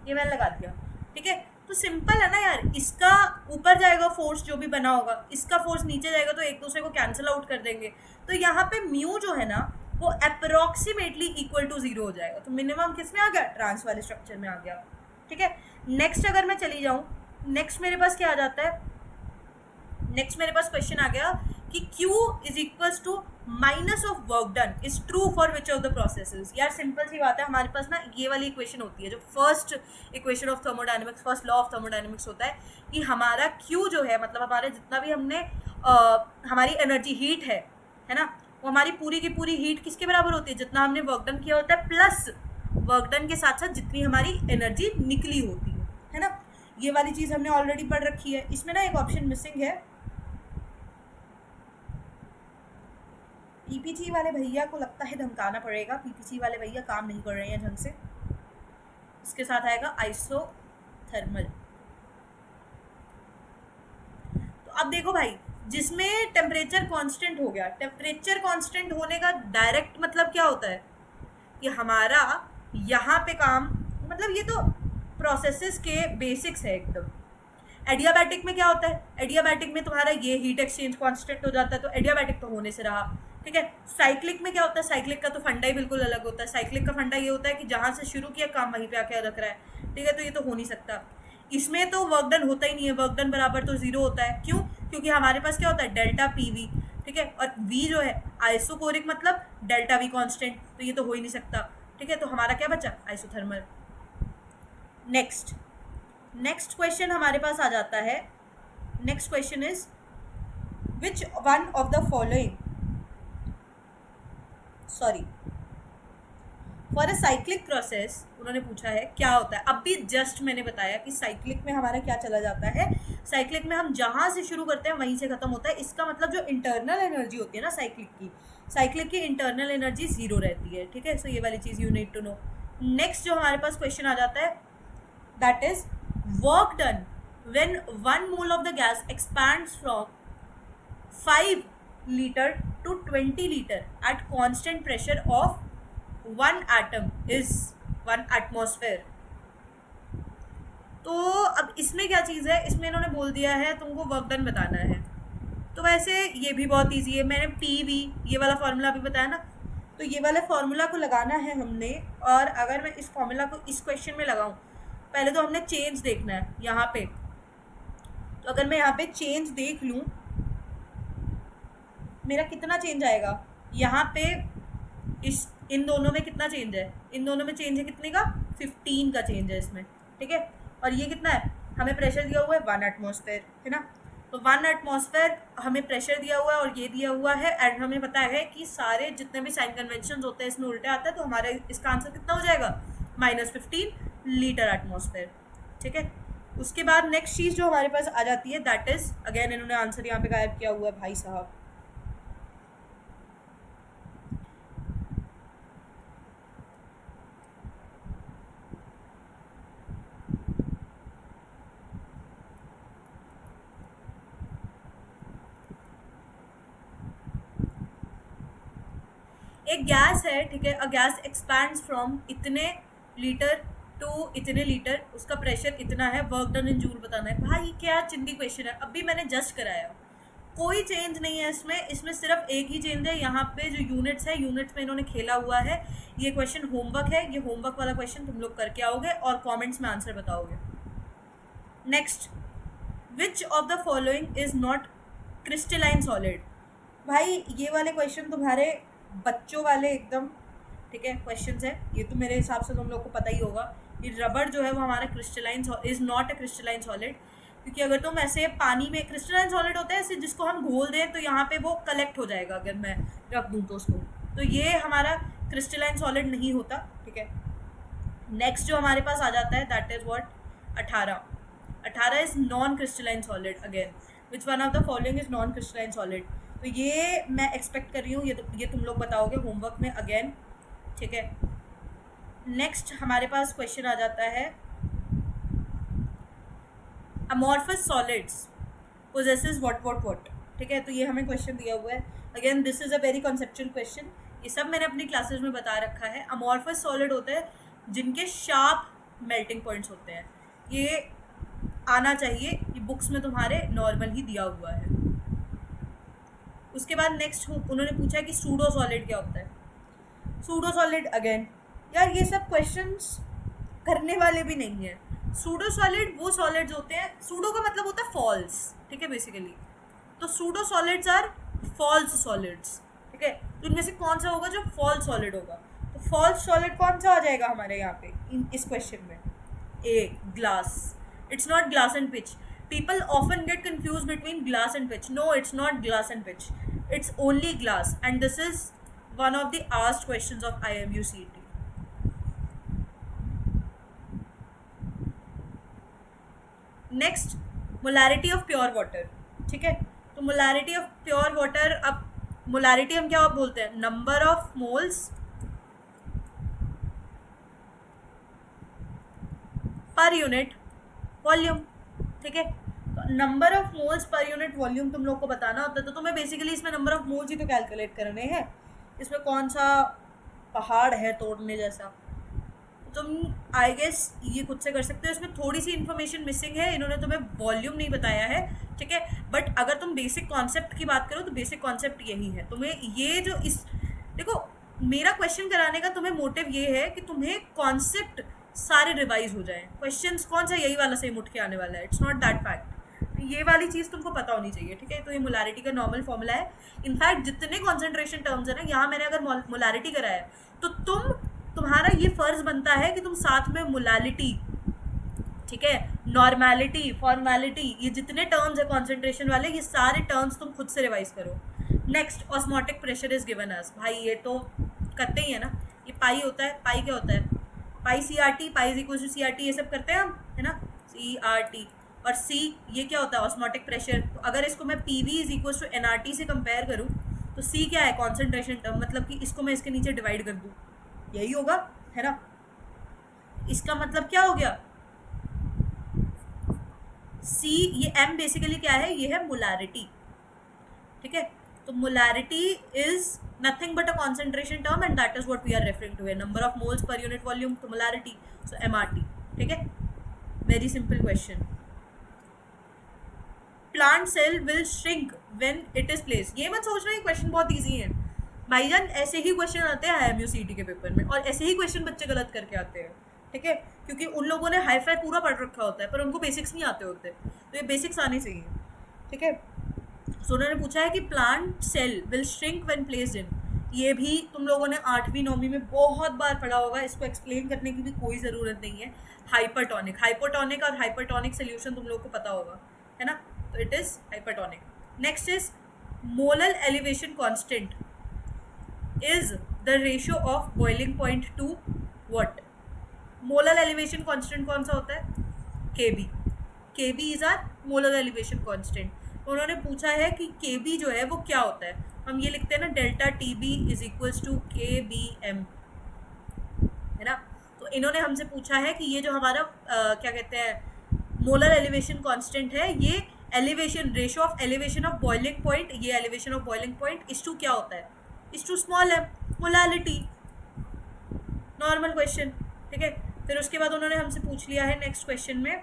ये मैंने लगा दिया, ठीक है। तो सिंपल है ना यार, इसका ऊपर जाएगा फोर्स जो भी बना होगा, इसका फोर्स नीचे जाएगा, तो एक दूसरे को कैंसिल आउट कर देंगे। तो यहाँ पे म्यू जो है ना वो अप्रोक्सीमेटली इक्वल टू 0 हो जाएगा। तो मिनिमम किस में आ गया? ट्रांस वाले स्ट्रक्चर में आ गया, ठीक है। नेक्स्ट अगर मैं चली जाऊँ, नेक्स्ट मेरे पास क्या आ जाता है? नेक्स्ट मेरे पास क्वेश्चन आ गया कि Q is equals to minus of work done is true for which of the processes. यार सिंपल सी बात है, हमारे पास ना ये वाली इक्वेशन होती है, जो first equation of thermodynamics, first law of thermodynamics होता है कि हमारा Q जो है, मतलब हमारे जितना भी हमने हमारी एनर्जी हीट है ना, वो हमारी पूरी की पूरी हीट किसके बराबर होती है? जितना हमने वर्क डन किया होता है प्लस वर्क डन के साथ साथ जितनी हमारी एनर्जी निकली होती है ना। ये वाली चीज़ हमने ऑलरेडी पढ़ रखी है। इसमें ना एक ऑप्शन मिसिंग है, पीपीसी वाले भैया को लगता है धमकाना पड़ेगा, पीपीसी वाले भैया काम नहीं कर रहे हैं ढंग से। इसके साथ आएगा आइसोथर्मल। तो अब देखो भाई, जिसमें टेम्परेचर कांस्टेंट हो गया, टेम्परेचर कांस्टेंट होने का डायरेक्ट मतलब क्या होता है कि हमारा यहाँ पे काम, मतलब ये तो प्रोसेसेस के बेसिक्स है एकदम। एडियाबैटिक में क्या होता है? एडियाबैटिक में तुम्हारा ये हीट एक्सचेंज कांस्टेंट हो जाता है, तो एडियाबैटिक तो होने से रहा, ठीक है। साइक्लिक में क्या होता है? साइक्लिक का तो फंडा ही बिल्कुल अलग होता है। साइक्लिक का फंडा ये होता है कि जहाँ से शुरू किया काम वहीं पे आके रख रहा है, ठीक है, तो ये तो हो नहीं सकता। इसमें तो वर्क डन होता ही नहीं है, वर्क डन बराबर तो 0 होता है। क्यों? क्योंकि हमारे पास क्या होता है? डेल्टा PV, ठीक है, और V जो है आइसोकोरिक मतलब डेल्टा V कांस्टेंट, तो ये तो हो ही नहीं सकता, ठीक है। तो हमारा क्या बचा? आइसोथर्मल। नेक्स्ट क्वेश्चन हमारे पास आ जाता है। Next question is which one of the following, sorry, for a cyclic process उन्होंने पूछा है क्या होता है। अब भी जस्ट मैंने बताया कि साइक्लिक में हमारा क्या चला जाता है, साइक्लिक में हम जहाँ से शुरू करते हैं वहीं से खत्म होता है। इसका मतलब जो इंटरनल एनर्जी होती है ना साइक्लिक की इंटरनल एनर्जी 0 रहती है, ठीक है। सो ये वाली चीज़ you need to know. Next जो हमारे पास क्वेश्चन आ जाता है that is work done when 1 mole of the gas expands from 5 litre to 20 litre at constant pressure of 1 atm is 1 atmosphere. तो अब इसमें क्या चीज़ है, इसमें इन्होंने बोल दिया है तुमको वर्क डन बताना है। तो वैसे ये भी बहुत इजी है, मैंने PV ये वाला फार्मूला अभी बताया ना, तो ये वाले फार्मूला को लगाना है हमने। और अगर मैं इस फार्मूला को इस क्वेश्चन में लगाऊं, पहले तो हमने चेंज देखना है यहाँ पे। तो अगर मैं यहाँ पे चेंज देख लूँ, मेरा कितना चेंज आएगा यहाँ पे, इन दोनों में कितना चेंज है, इन दोनों में चेंज है कितने का, 15 का चेंज है इसमें, ठीक है। और ये कितना है, हमें प्रेशर दिया हुआ है 1 एटमॉस्फेयर, है ना। तो 1 एटमॉस्फेयर हमें प्रेशर दिया हुआ है और ये दिया हुआ है, एंड हमें पता है कि सारे जितने भी साइन कन्वेंशन होते हैं इसमें उल्टे आता है। तो हमारे इसका आंसर कितना हो जाएगा, -15 लीटर एटमॉस्फेयर, ठीक है। उसके बाद नेक्स्ट चीज़ जो हमारे पास आ जाती है दैट इज, अगेन इन्होंने आंसर यहाँ पे गायब किया हुआ है भाई साहब। एक गैस है, ठीक है, अ गैस एक्सपैंड्स फ्रॉम इतने लीटर टू इतने लीटर, उसका प्रेशर इतना है, वर्क डन इन जूल बताना है। भाई क्या चिंदी क्वेश्चन है, अभी मैंने जस्ट कराया, कोई चेंज नहीं है इसमें सिर्फ एक ही चेंज है, यहाँ पे जो यूनिट्स है यूनिट्स में इन्होंने खेला हुआ है। ये क्वेश्चन होमवर्क है, ये होमवर्क वाला क्वेश्चन तुम लोग करके आओगे और कॉमेंट्स में आंसर बताओगे। Next, which of the following is not crystalline solid. भाई ये वाले क्वेश्चन तुम्हारे बच्चों वाले एकदम, ठीक है, क्वेश्चंस है ये, तो मेरे हिसाब से तुम लोग को पता ही होगा। ये रबड़ जो है वो हमारा crystalline is not a crystalline solid, क्योंकि अगर तुम ऐसे पानी में, क्रिस्टलाइन सॉलिड होता है ऐसे जिसको हम घोल दें तो यहाँ पे वो कलेक्ट हो जाएगा, अगर मैं रख दूँ तो उसको, तो ये हमारा क्रिस्टलाइन सॉलिड नहीं होता, ठीक है। नेक्स्ट जो हमारे पास आ जाता है that is what, 18 is non crystalline solid. Again which one of the following is non crystalline solid, तो ये मैं एक्सपेक्ट कर रही हूँ, ये तुम लोग बताओगे होमवर्क में अगेन, ठीक है। नेक्स्ट हमारे पास क्वेश्चन आ जाता है, अमॉर्फस सॉलिड्स पोजेसेस व्हाट, ठीक है। तो ये हमें क्वेश्चन दिया हुआ है, again this is a very conceptual question, ये सब मैंने अपनी क्लासेस में बता रखा है। अमॉर्फस सॉलिड होते हैं जिनके शार्प मेल्टिंग पॉइंट्स होते हैं, ये आना चाहिए, ये बुक्स में तुम्हारे नॉर्मल ही दिया हुआ है। उसके बाद नेक्स्ट उन्होंने पूछा है कि सूडो सॉलिड क्या होता है। सूडो सॉलिड, अगेन यार ये सब क्वेश्चंस करने वाले भी नहीं है। सूडो सॉलिड वो सॉलिड्स होते हैं, सूडो का मतलब होता है फॉल्स, ठीक है, बेसिकली। तो pseudo solids are false solids, ठीक है। तो इनमें से कौन सा होगा जो फॉल्स सॉलिड होगा, तो फॉल्स सॉलिड कौन सा आ जाएगा हमारे यहाँ पे इस क्वेश्चन में, a glass. It's not glass and pitch, people often get confused between glass and pitch. No, it's not glass and pitch, it's only glass, and this is one of the asked questions of IMUCET. Next, molarity of pure water, ठीक है। तो molarity of pure water, अब molarity हम क्या बोलते हैं, number of moles per unit volume, ठीक है। तो number of moles per unit volume तुम लोग को बताना होता है, तो तुम्हें बेसिकली इसमें नंबर ऑफ मोल्स ही तो कैलकुलेट करने हैं, इसमें कौन सा पहाड़ है तोड़ने जैसा, तुम आई गेस ये खुद से कर सकते हो। इसमें थोड़ी सी इन्फॉर्मेशन मिसिंग है, इन्होंने तुम्हें वॉल्यूम नहीं बताया है, ठीक है। बट अगर तुम बेसिक कॉन्सेप्ट की बात करो तो बेसिक कॉन्सेप्ट यही है। तुम्हें ये जो इस, देखो मेरा क्वेश्चन कराने का तुम्हें मोटिव ये है कि तुम्हें कॉन्सेप्ट सारे रिवाइज हो जाएं। क्वेश्चंस कौन सा यही वाला सेम उठ के आने वाला है, इट्स नॉट दैट फैक्ट। ये वाली चीज़ तुमको पता होनी चाहिए, ठीक है। तो ये मोलारिटी का नॉर्मल फॉर्मूला है। इनफैक्ट जितने कॉन्सेंट्रेशन टर्म्स है ना, यहाँ मैंने अगर मोलारिटी कराया है तो तुम्हारा ये फर्ज बनता है कि तुम साथ में मोलालिटी, ठीक है, नॉर्मेलिटी, फॉर्मेलिटी, ये जितने टर्म्स है कॉन्सेंट्रेशन वाले, ये सारे टर्म्स तुम खुद से रिवाइज करो. Next, osmotic pressure is given us. भाई ये तो करते ही है ना, ये पाई होता है. पाई क्या होता है? Pi C R T, pi is equal to C R T, ये सब करते हैं हम, है ना, सी आर टी. और सी ये क्या होता है? Osmotic pressure. तो अगर इसको मैं P V is equal to N R T से कंपेयर करूँ तो सी क्या है? कॉन्सेंट्रेशन टर्म, मतलब कि इसको मैं इसके नीचे डिवाइड कर दूँ, यही होगा, है ना. इसका मतलब क्या हो गया? सी, ये एम बेसिकली क्या है? ये है मोलैरिटी. ठीक है, तो molarity is nothing but a concentration term and that is what we are referring to, number of moles per unit volume, तो मोलैरिटी, सो एमआरटी. ठीक है, very simple question. Plant cell will shrink when it is placed. ये मत सोचना, ये question बहुत easy है भाईजान. ऐसे ही क्वेश्चन आते हैं IMUCET के पेपर में, और ऐसे ही क्वेश्चन बच्चे गलत करके आते हैं. ठीक है, क्योंकि उन लोगों ने हाई फाई पूरा पढ़ रखा होता है पर उनको बेसिक्स नहीं आते होते, तो ये बेसिक्स आने चाहिए. ठीक है, सो उन्होंने पूछा है कि plant cell will shrink when placed in. ये भी तुम लोगों ने 8वीं 9वीं में बहुत बार पढ़ा होगा, इसको एक्सप्लेन करने की भी कोई ज़रूरत नहीं है. हाइपरटोनिक, हाइपोटोनिक और हाइपरटोनिक सोल्यूशन तुम लोग को पता होगा, है ना, तो it is hypertonic. Next is molar elevation constant is the ratio of boiling point to what. Molar elevation constant कौन सा होता है? Kb. Kb is our molar elevation constant. उन्होंने पूछा है कि Kb जो है वो क्या होता है. हम ये लिखते हैं ना, delta TB is equals to KBM, है ना. तो इन्होंने हमसे पूछा है कि ये जो हमारा क्या कहते हैं मोलर एलिवेशन कांस्टेंट है, ये elevation, ratio of elevation of boiling point, ये एलिवेशन ऑफ बॉइलिंग पॉइंट इस टू क्या होता है? इस टू स्मॉल है, मोलालिटी. Normal question. ठीक है, फिर उसके बाद उन्होंने हमसे पूछ लिया है नेक्स्ट क्वेश्चन में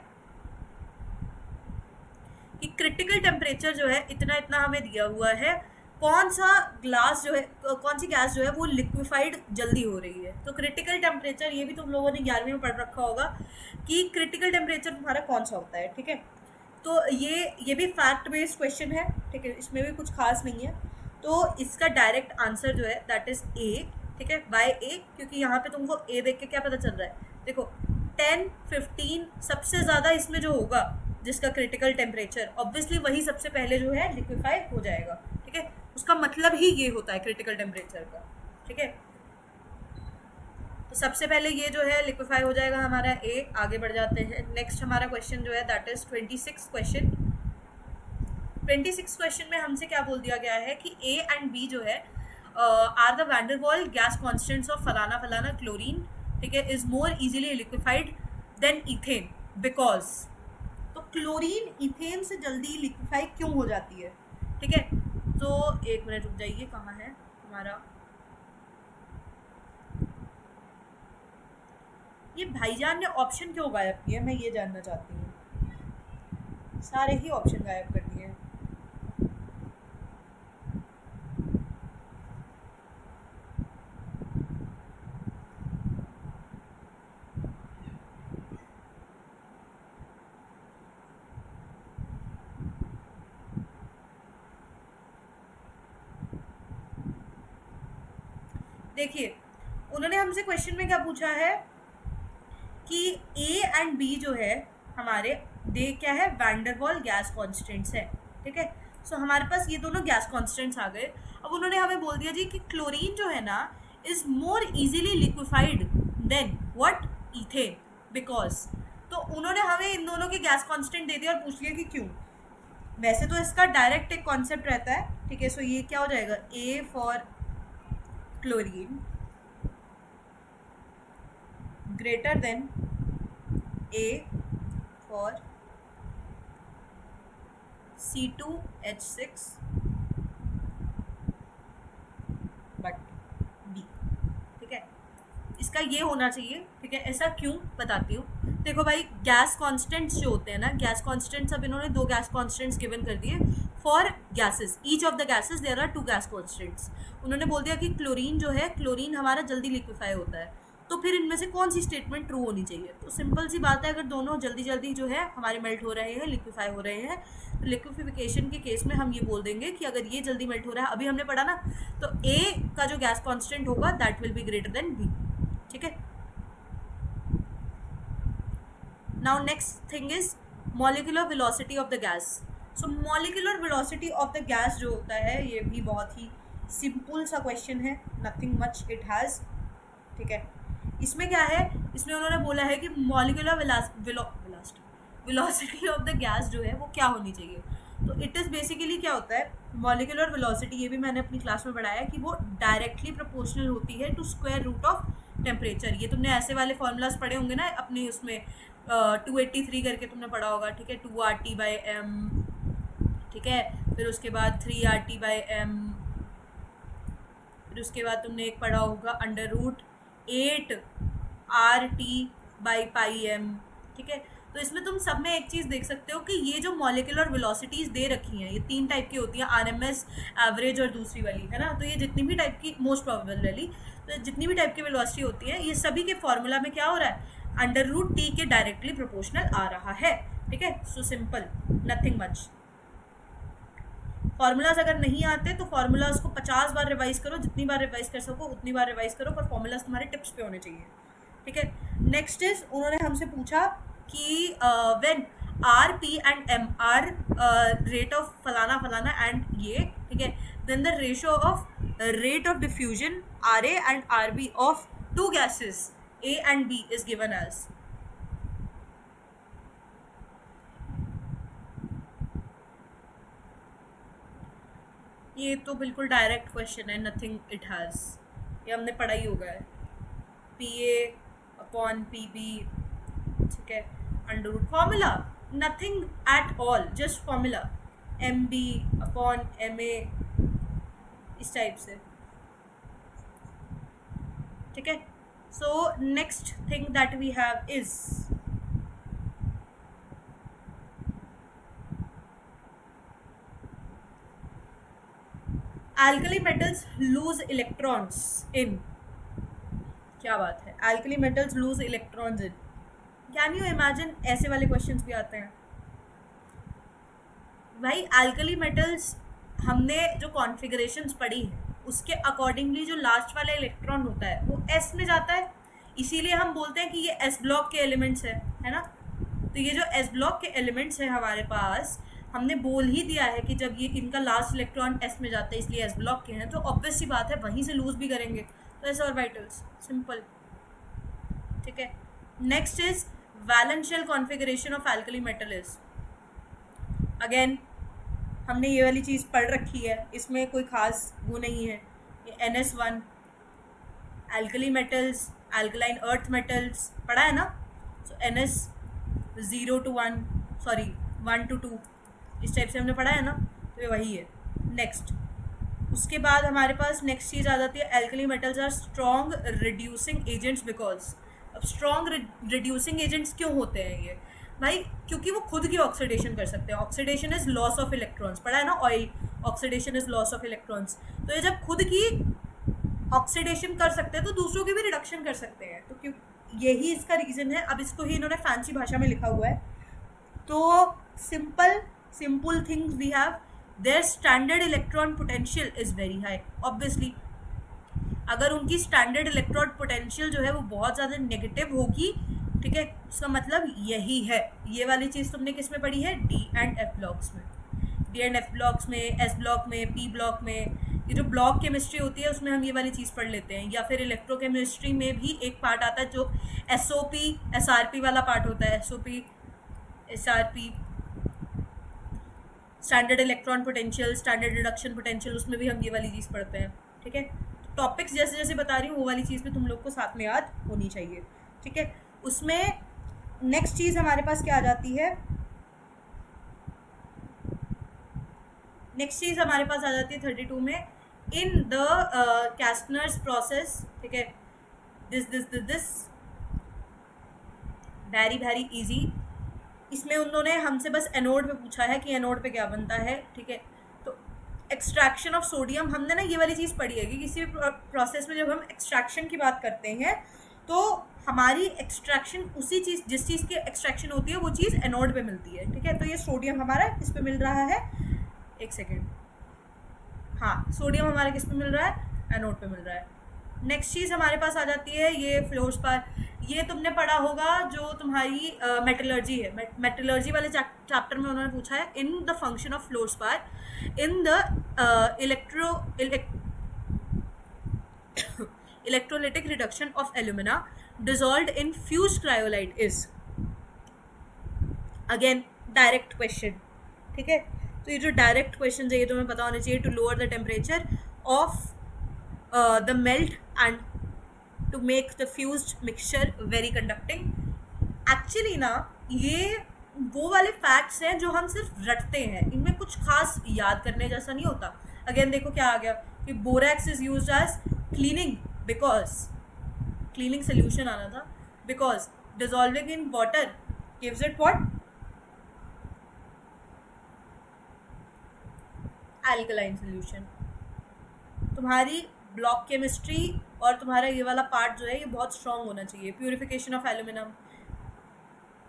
कि क्रिटिकल टेम्परेचर जो है इतना इतना हमें दिया हुआ है, कौन सा ग्लास जो है, कौन सी गैस जो है वो लिक्विफाइड जल्दी हो रही है. तो क्रिटिकल टेम्परेचर, ये भी तुम लोगों ने 11वीं में पढ़ रखा होगा कि क्रिटिकल टेम्परेचर तुम्हारा कौन सा होता है. ठीक है, तो ये भी फैक्ट बेस्ड क्वेश्चन है. ठीक है, इसमें भी कुछ खास नहीं है. तो इसका डायरेक्ट आंसर जो है दैट इज ए. ठीक है, बाय ए, क्योंकि यहाँ पे तुमको ए देख के क्या पता चल रहा है? देखो 10, 15 सबसे ज़्यादा इसमें जो होगा जिसका क्रिटिकल टेम्परेचर, ऑब्वियसली वही सबसे पहले जो है लिक्विफाई हो जाएगा. ठीक है, उसका मतलब ही ये होता है क्रिटिकल टेम्परेचर का. ठीक है, तो सबसे पहले ये जो है लिक्विफाई हो जाएगा हमारा ए. आगे बढ़ जाते हैं. नेक्स्ट हमारा क्वेश्चन जो है दैट इज 26 क्वेश्चन. 26 क्वेश्चन में हमसे क्या बोल दिया गया है कि ए एंड बी जो है are the van der Waals gas constants of फलाना फलाना क्लोरीन. ठीक है, is more easily liquefied than ethane because. तो क्लोरीन इथेन से जल्दी लिक्विफाई क्यों हो जाती है? ठीक है, तो एक मिनट रुक जाइए, कहाँ है हमारा ये भाईजान ने ऑप्शन क्यों गायब किए, मैं ये जानना चाहती हूँ. सारे ही ऑप्शन गायब कर दिए. देखिए, उन्होंने हमसे क्वेश्चन में क्या पूछा है कि ए एंड बी जो है हमारे, दे क्या है? वैंडरवाल गैस कॉन्स्टेंट्स है. ठीक है, सो हमारे पास ये दोनों गैस कॉन्स्टेंट्स आ गए. अब उन्होंने हमें बोल दिया जी कि क्लोरीन जो है ना is more easily liquefied than what? Ethane because. तो उन्होंने हमें इन दोनों के गैस कॉन्स्टेंट दे दिया और पूछ लिया कि क्यों. वैसे तो इसका डायरेक्ट एक कॉन्सेप्ट रहता है. ठीक है, सो ये क्या हो जाएगा? A for chlorine greater than A for C2H6 but B. ठीक है, इसका ये होना चाहिए. ठीक है, ऐसा क्यों बताती हूँ. देखो भाई, गैस कॉन्स्टेंट्स जो होते हैं ना, गैस कॉन्स्टेंट्स, अब इन्होंने 2 गैस कॉन्स्टेंट्स गिवन कर दिए for gases. Each of the gases there are 2 gas constants. उन्होंने बोल दिया कि क्लोरीन जो है, क्लोरीन हमारा जल्दी लिक्विफाई होता है. तो फिर इनमें से कौन सी स्टेटमेंट ट्रू होनी चाहिए? तो सिंपल सी बात है, अगर दोनों जल्दी जल्दी जो है हमारे मेल्ट हो रहे हैं, लिक्विफाई हो रहे हैं, तो लिक्विफिकेशन के केस में हम ये बोल देंगे कि अगर ये जल्दी मेल्ट हो रहा है, अभी हमने पढ़ा ना, तो ए का जो गैस कॉन्स्टेंट होगा that will be greater than B. ठीक है, now next thing is molecular velocity of the gas. So molecular velocity of the gas जो होता है ये भी बहुत ही सिंपल सा क्वेश्चन है, नथिंग मच इट हैज़. ठीक है, इसमें क्या है, इसमें उन्होंने बोला है कि molecular velocity of the gas जो है वो क्या होनी चाहिए. तो इट इज़ बेसिकली क्या होता है मॉलिक्यूलर वेलोसिटी, ये भी मैंने अपनी क्लास में पढ़ाया है कि वो डायरेक्टली प्रोपोर्शनल होती है to square root of temperature. ये तुमने ऐसे वाले फॉर्मूलाज पढ़े होंगे ना अपने उसमें 283 करके तुमने पढ़ा होगा. ठीक है, 2RT/m. ठीक है, फिर उसके बाद 3RT/m. फिर उसके बाद तुमने एक पढ़ा होगा √8RT/πm. ठीक है, तो इसमें तुम सब में एक चीज़ देख सकते हो कि ये जो मॉलिक्यूलर वेलोसिटीज दे रखी हैं ये 3 टाइप की होती हैं, आरएमएस, एवरेज और दूसरी वाली, है ना. तो ये जितनी भी टाइप की, मोस्ट प्रोबेबल वाली, तो जितनी भी टाइप की वेलोसिटी होती है ये सभी के फॉर्मूला में क्या हो रहा है, √T के डायरेक्टली प्रोपोर्शनल आ रहा है. ठीक है, so simple, nothing much. Formulas अगर नहीं आते तो फॉर्मूलाज को 50 बार रिवाइज करो, जितनी बार रिवाइज कर सको उतनी बार रिवाइज करो, पर फॉर्मूलाज तुम्हारे टिप्स पे होने चाहिए. ठीक है, नेक्स्ट इज उन्होंने हमसे पूछा कि when R P and M R rate of फलाना फलाना एंड ये, ठीक है, then the ratio of rate of diffusion R A and R B of two gases A and B is given as. ये तो बिल्कुल डायरेक्ट क्वेश्चन है, nothing it has, ये हमने पढ़ा ही होगा है, PA/PB. ठीक है, under root formula, nothing at all, just formula, MB/MA, इस टाइप से. ठीक है, so next thing that we have is alkali metals lose electrons in. क्या बात है, alkali metals lose electrons in. Can you imagine, ऐसे वाले क्वेश्चंस भी आते हैं भाई. alkali metals हमने जो कॉन्फ़िगरेशंस पढ़ी है उसके अकॉर्डिंगली जो लास्ट वाला इलेक्ट्रॉन होता है वो S में जाता है, इसीलिए हम बोलते हैं कि ये S ब्लॉक के एलिमेंट्स है ना. तो ये जो S ब्लॉक के एलिमेंट्स है हमारे पास, हमने बोल ही दिया है कि जब ये इनका लास्ट इलेक्ट्रॉन S में जाता है इसलिए S ब्लॉक के हैं, तो ऑब्वियस सी बात है वहीं से लूज भी करेंगे, तो S ऑर्बिटल्स, सिंपल. ठीक है, next is valence shell configuration of alkali metal is. Again हमने ये वाली चीज़ पढ़ रखी है, इसमें कोई ख़ास वो नहीं है. ये NS1 alkali metals, alkaline earth metals पढ़ा है ना. सो NS0 to 1, सॉरी 1 to 2, इस टाइप से हमने पढ़ा है ना, तो ये वही है. नेक्स्ट, उसके बाद हमारे पास नेक्स्ट चीज़ आ जाती है, alkali metals are strong reducing agents because. अब स्ट्रॉन्ग रिड्यूसिंग एजेंट्स क्यों होते हैं ये भाई, क्योंकि वो खुद की ऑक्सीडेशन कर सकते हैं. Oxidation is loss of electrons, पढ़ा है ना, oil oxidation is loss of electrons. तो ये जब खुद की ऑक्सीडेशन कर सकते हैं तो दूसरों की भी रिडक्शन कर सकते हैं, तो क्यों, यही इसका रीज़न है. अब इसको ही इन्होंने फैंसी भाषा में लिखा हुआ है. तो simple things we have, their standard electron potential is very high. obviously अगर उनकी स्टैंडर्ड इलेक्ट्रॉन पोटेंशियल जो है वो बहुत ज़्यादा नेगेटिव होगी, ठीक है, इसका मतलब यही है. ये वाली चीज़ तुमने किस में पढ़ी है, D and F ब्लॉक्स में. D and F ब्लॉक्स में, S ब्लॉक में, P ब्लॉक में, ये जो ब्लॉक केमिस्ट्री होती है उसमें हम ये वाली चीज़ पढ़ लेते हैं. या फिर इलेक्ट्रोकेमिस्ट्री में भी एक पार्ट आता है जो SOP SRP वाला पार्ट होता है. SOP SRP, standard electron potential, standard reduction potential, उसमें भी हम ये वाली चीज़ पढ़ते हैं. ठीक है, टॉपिक्स जैसे जैसे बता रही हूँ वो वाली चीज़ भी तुम लोग को साथ में याद होनी चाहिए. ठीक है, उसमें नेक्स्ट चीज़ हमारे पास क्या आ जाती है, नेक्स्ट चीज़ हमारे पास आ जाती है 32 में, इन द कैस्टनर्स प्रोसेस. ठीक है, दिस वेरी इजी. इसमें उन्होंने हमसे बस एनोड पे पूछा है कि एनोड पे क्या बनता है. ठीक है, तो एक्सट्रैक्शन ऑफ सोडियम, हमने ना ये वाली चीज़ पढ़ी है कि किसी भी प्रोसेस में जब हम एक्सट्रैक्शन की बात करते हैं तो हमारी एक्सट्रैक्शन उसी चीज़, जिस चीज़ की एक्सट्रैक्शन होती है वो चीज़ एनोड पे मिलती है. ठीक है, तो ये सोडियम हमारा किस पे मिल रहा है, एक सेकेंड, हाँ, सोडियम हमारा किस पे मिल रहा है, एनोड पे मिल रहा है. नेक्स्ट चीज़ हमारे पास आ जाती है ये फ्लोरस्पार। ये तुमने पढ़ा होगा जो तुम्हारी मेटलर्जी है, मेटलर्जी वाले चैप्टर में उन्होंने पूछा है in the function of fluorspar in the electrolytic reduction of alumina dissolved in fused cryolite is. Again direct question, ठीक है। तो ये जो डायरेक्ट क्वेश्चन है ये तुम्हें पता होना चाहिए। To lower the temperature of the melt and to make the fused mixture very conducting. Actually ना ये वो वाले फैक्ट्स हैं जो हम सिर्फ रटते हैं, इनमें कुछ खास याद करने जैसा नहीं होता। अगेन देखो क्या आ गया कि borax is used as cleaning because cleaning solution आना था, because dissolving in water gives it what, alkaline solution. तुम्हारी ब्लॉक केमिस्ट्री और तुम्हारा ये वाला पार्ट जो है ये बहुत स्ट्रांग होना चाहिए। प्यूरिफिकेशन ऑफ एल्यूमिनियम,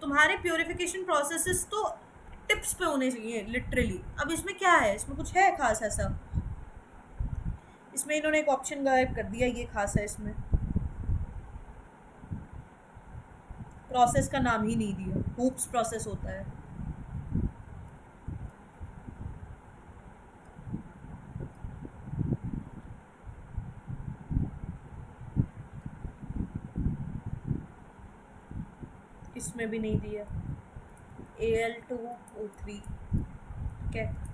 तुम्हारे प्यूरिफिकेशन प्रोसेसेस तो टिप्स पे होने चाहिए लिटरली। अब इसमें क्या है, इसमें कुछ है खास ऐसा? इसमें इन्होंने एक ऑप्शन गायब कर दिया, ये खास है इसमें, प्रोसेस का नाम ही नहीं दिया, हूप्स प्रोसेस होता है। इसमें भी नहीं दिया, Al2O3, ठीक है।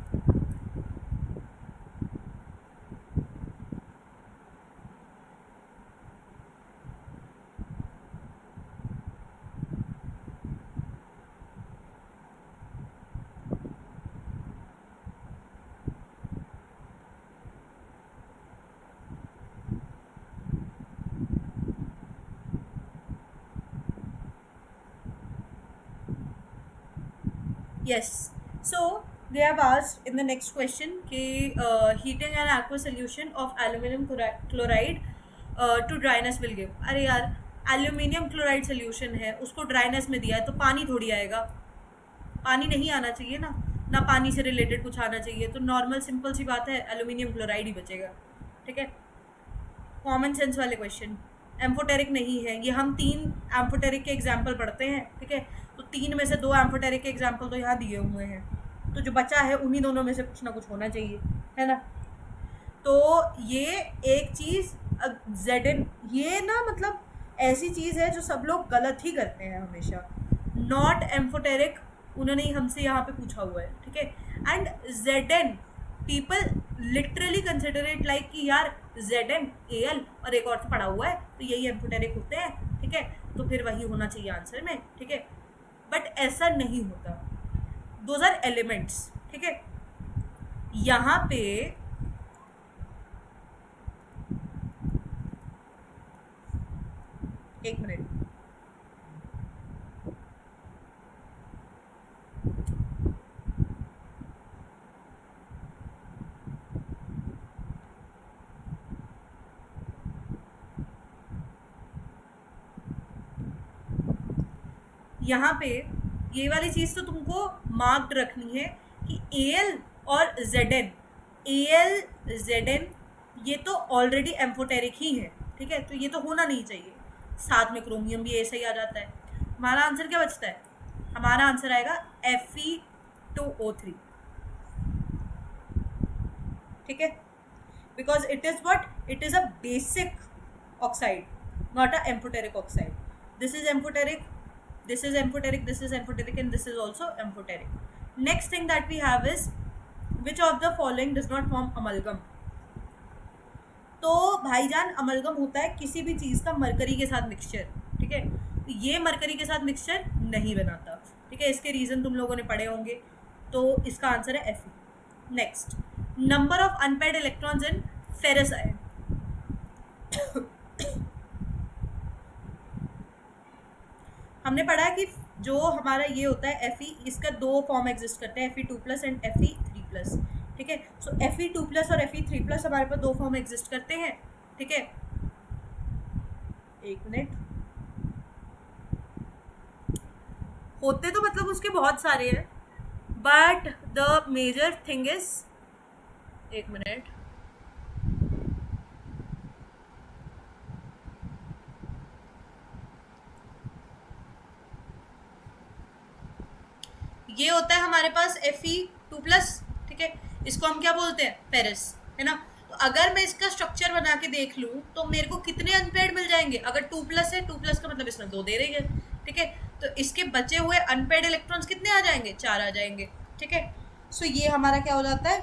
Yes. So they have asked in the next question कि heating an aqueous solution of aluminum chloride to dryness will give। अरे यार एल्यूमिनियम क्लोराइड सोल्यूशन है, उसको ड्राइनेस में दिया है तो पानी थोड़ी आएगा, पानी नहीं आना चाहिए ना, ना पानी से रिलेटेड कुछ आना चाहिए। तो नॉर्मल सिंपल सी बात है, एल्यूमिनियम क्लोराइड ही बचेगा, ठीक है। कॉमन सेंस वाले क्वेश्चन। एम्फोटेरिक नहीं है, ये हम 3 एम्फोटेरिक के एग्जाम्पल पढ़ते हैं, ठीक है। तो 3 में से 2 एम्फोटेरिक के एग्जाम्पल तो यहाँ दिए हुए हैं, तो जो बचा है उन्हीं दोनों में से कुछ ना कुछ होना चाहिए, है ना। तो ये एक चीज़ Zn, ये ना मतलब ऐसी चीज़ है जो सब लोग गलत ही करते हैं हमेशा। नॉट एम्फोटेरिक उन्होंने ही हमसे यहाँ पे पूछा हुआ है, ठीक है। And Zn people literally consider it like कि यार Zn Al और एक और तो पड़ा हुआ है तो यही एम्फोटेरिक होते हैं, ठीक है, तो फिर वही होना चाहिए आंसर में, ठीक है। बट ऐसा नहीं होता, दोज आर एलिमेंट्स, ठीक है। यहाँ पे एक मिनट, यहाँ पे ये वाली चीज़ तो तुमको मार्क्ड रखनी है कि Al और Zn, Al Zn ये तो ऑलरेडी एम्फोटेरिक ही है, ठीक है, तो ये तो होना नहीं चाहिए। साथ में क्रोमियम भी ऐसा ही आ जाता है। हमारा आंसर क्या बचता है? हमारा आंसर आएगा Fe2O3, ठीक है, because it is what, it is a basic oxide, not a amphoteric oxide. This is amphoteric, this is amphoteric, this is amphoteric, and this is also amphoteric. Next thing that we have is which of the following does not form amalgam। तो भाईजान amalgam होता है किसी भी चीज़ का mercury के साथ mixture, ठीक है, तो ये मरकरी के साथ मिक्सचर नहीं बनाता, ठीक है। इसके रीज़न तुम लोगों ने पढ़े होंगे, तो इसका आंसर है Fe। Next, number of unpaired electrons in ferrous ion. हमने पढ़ा है कि जो हमारा ये होता है Fe, इसका 2 फॉर्म एग्जिस्ट करते हैं, Fe2+ एंड Fe3+, ठीक है। सो Fe2+ और Fe3+ हमारे पास 2 फॉर्म एग्जिस्ट करते हैं, ठीक है। एक मिनट, होते तो मतलब उसके बहुत सारे हैं, but the major thing is, एक मिनट, ये होता है हमारे पास Fe2+, ठीक है, इसको हम क्या बोलते हैं, फेरस, है ना। तो अगर मैं इसका स्ट्रक्चर बना के देख लूँ तो मेरे को कितने अनपेयर्ड मिल जाएंगे, अगर 2+ है, 2+ का मतलब इसमें 2 दे रही है, ठीक है, तो इसके बचे हुए अनपेयर्ड इलेक्ट्रॉन्स कितने आ जाएंगे, 4 आ जाएंगे, ठीक है। सो ये हमारा क्या हो जाता है,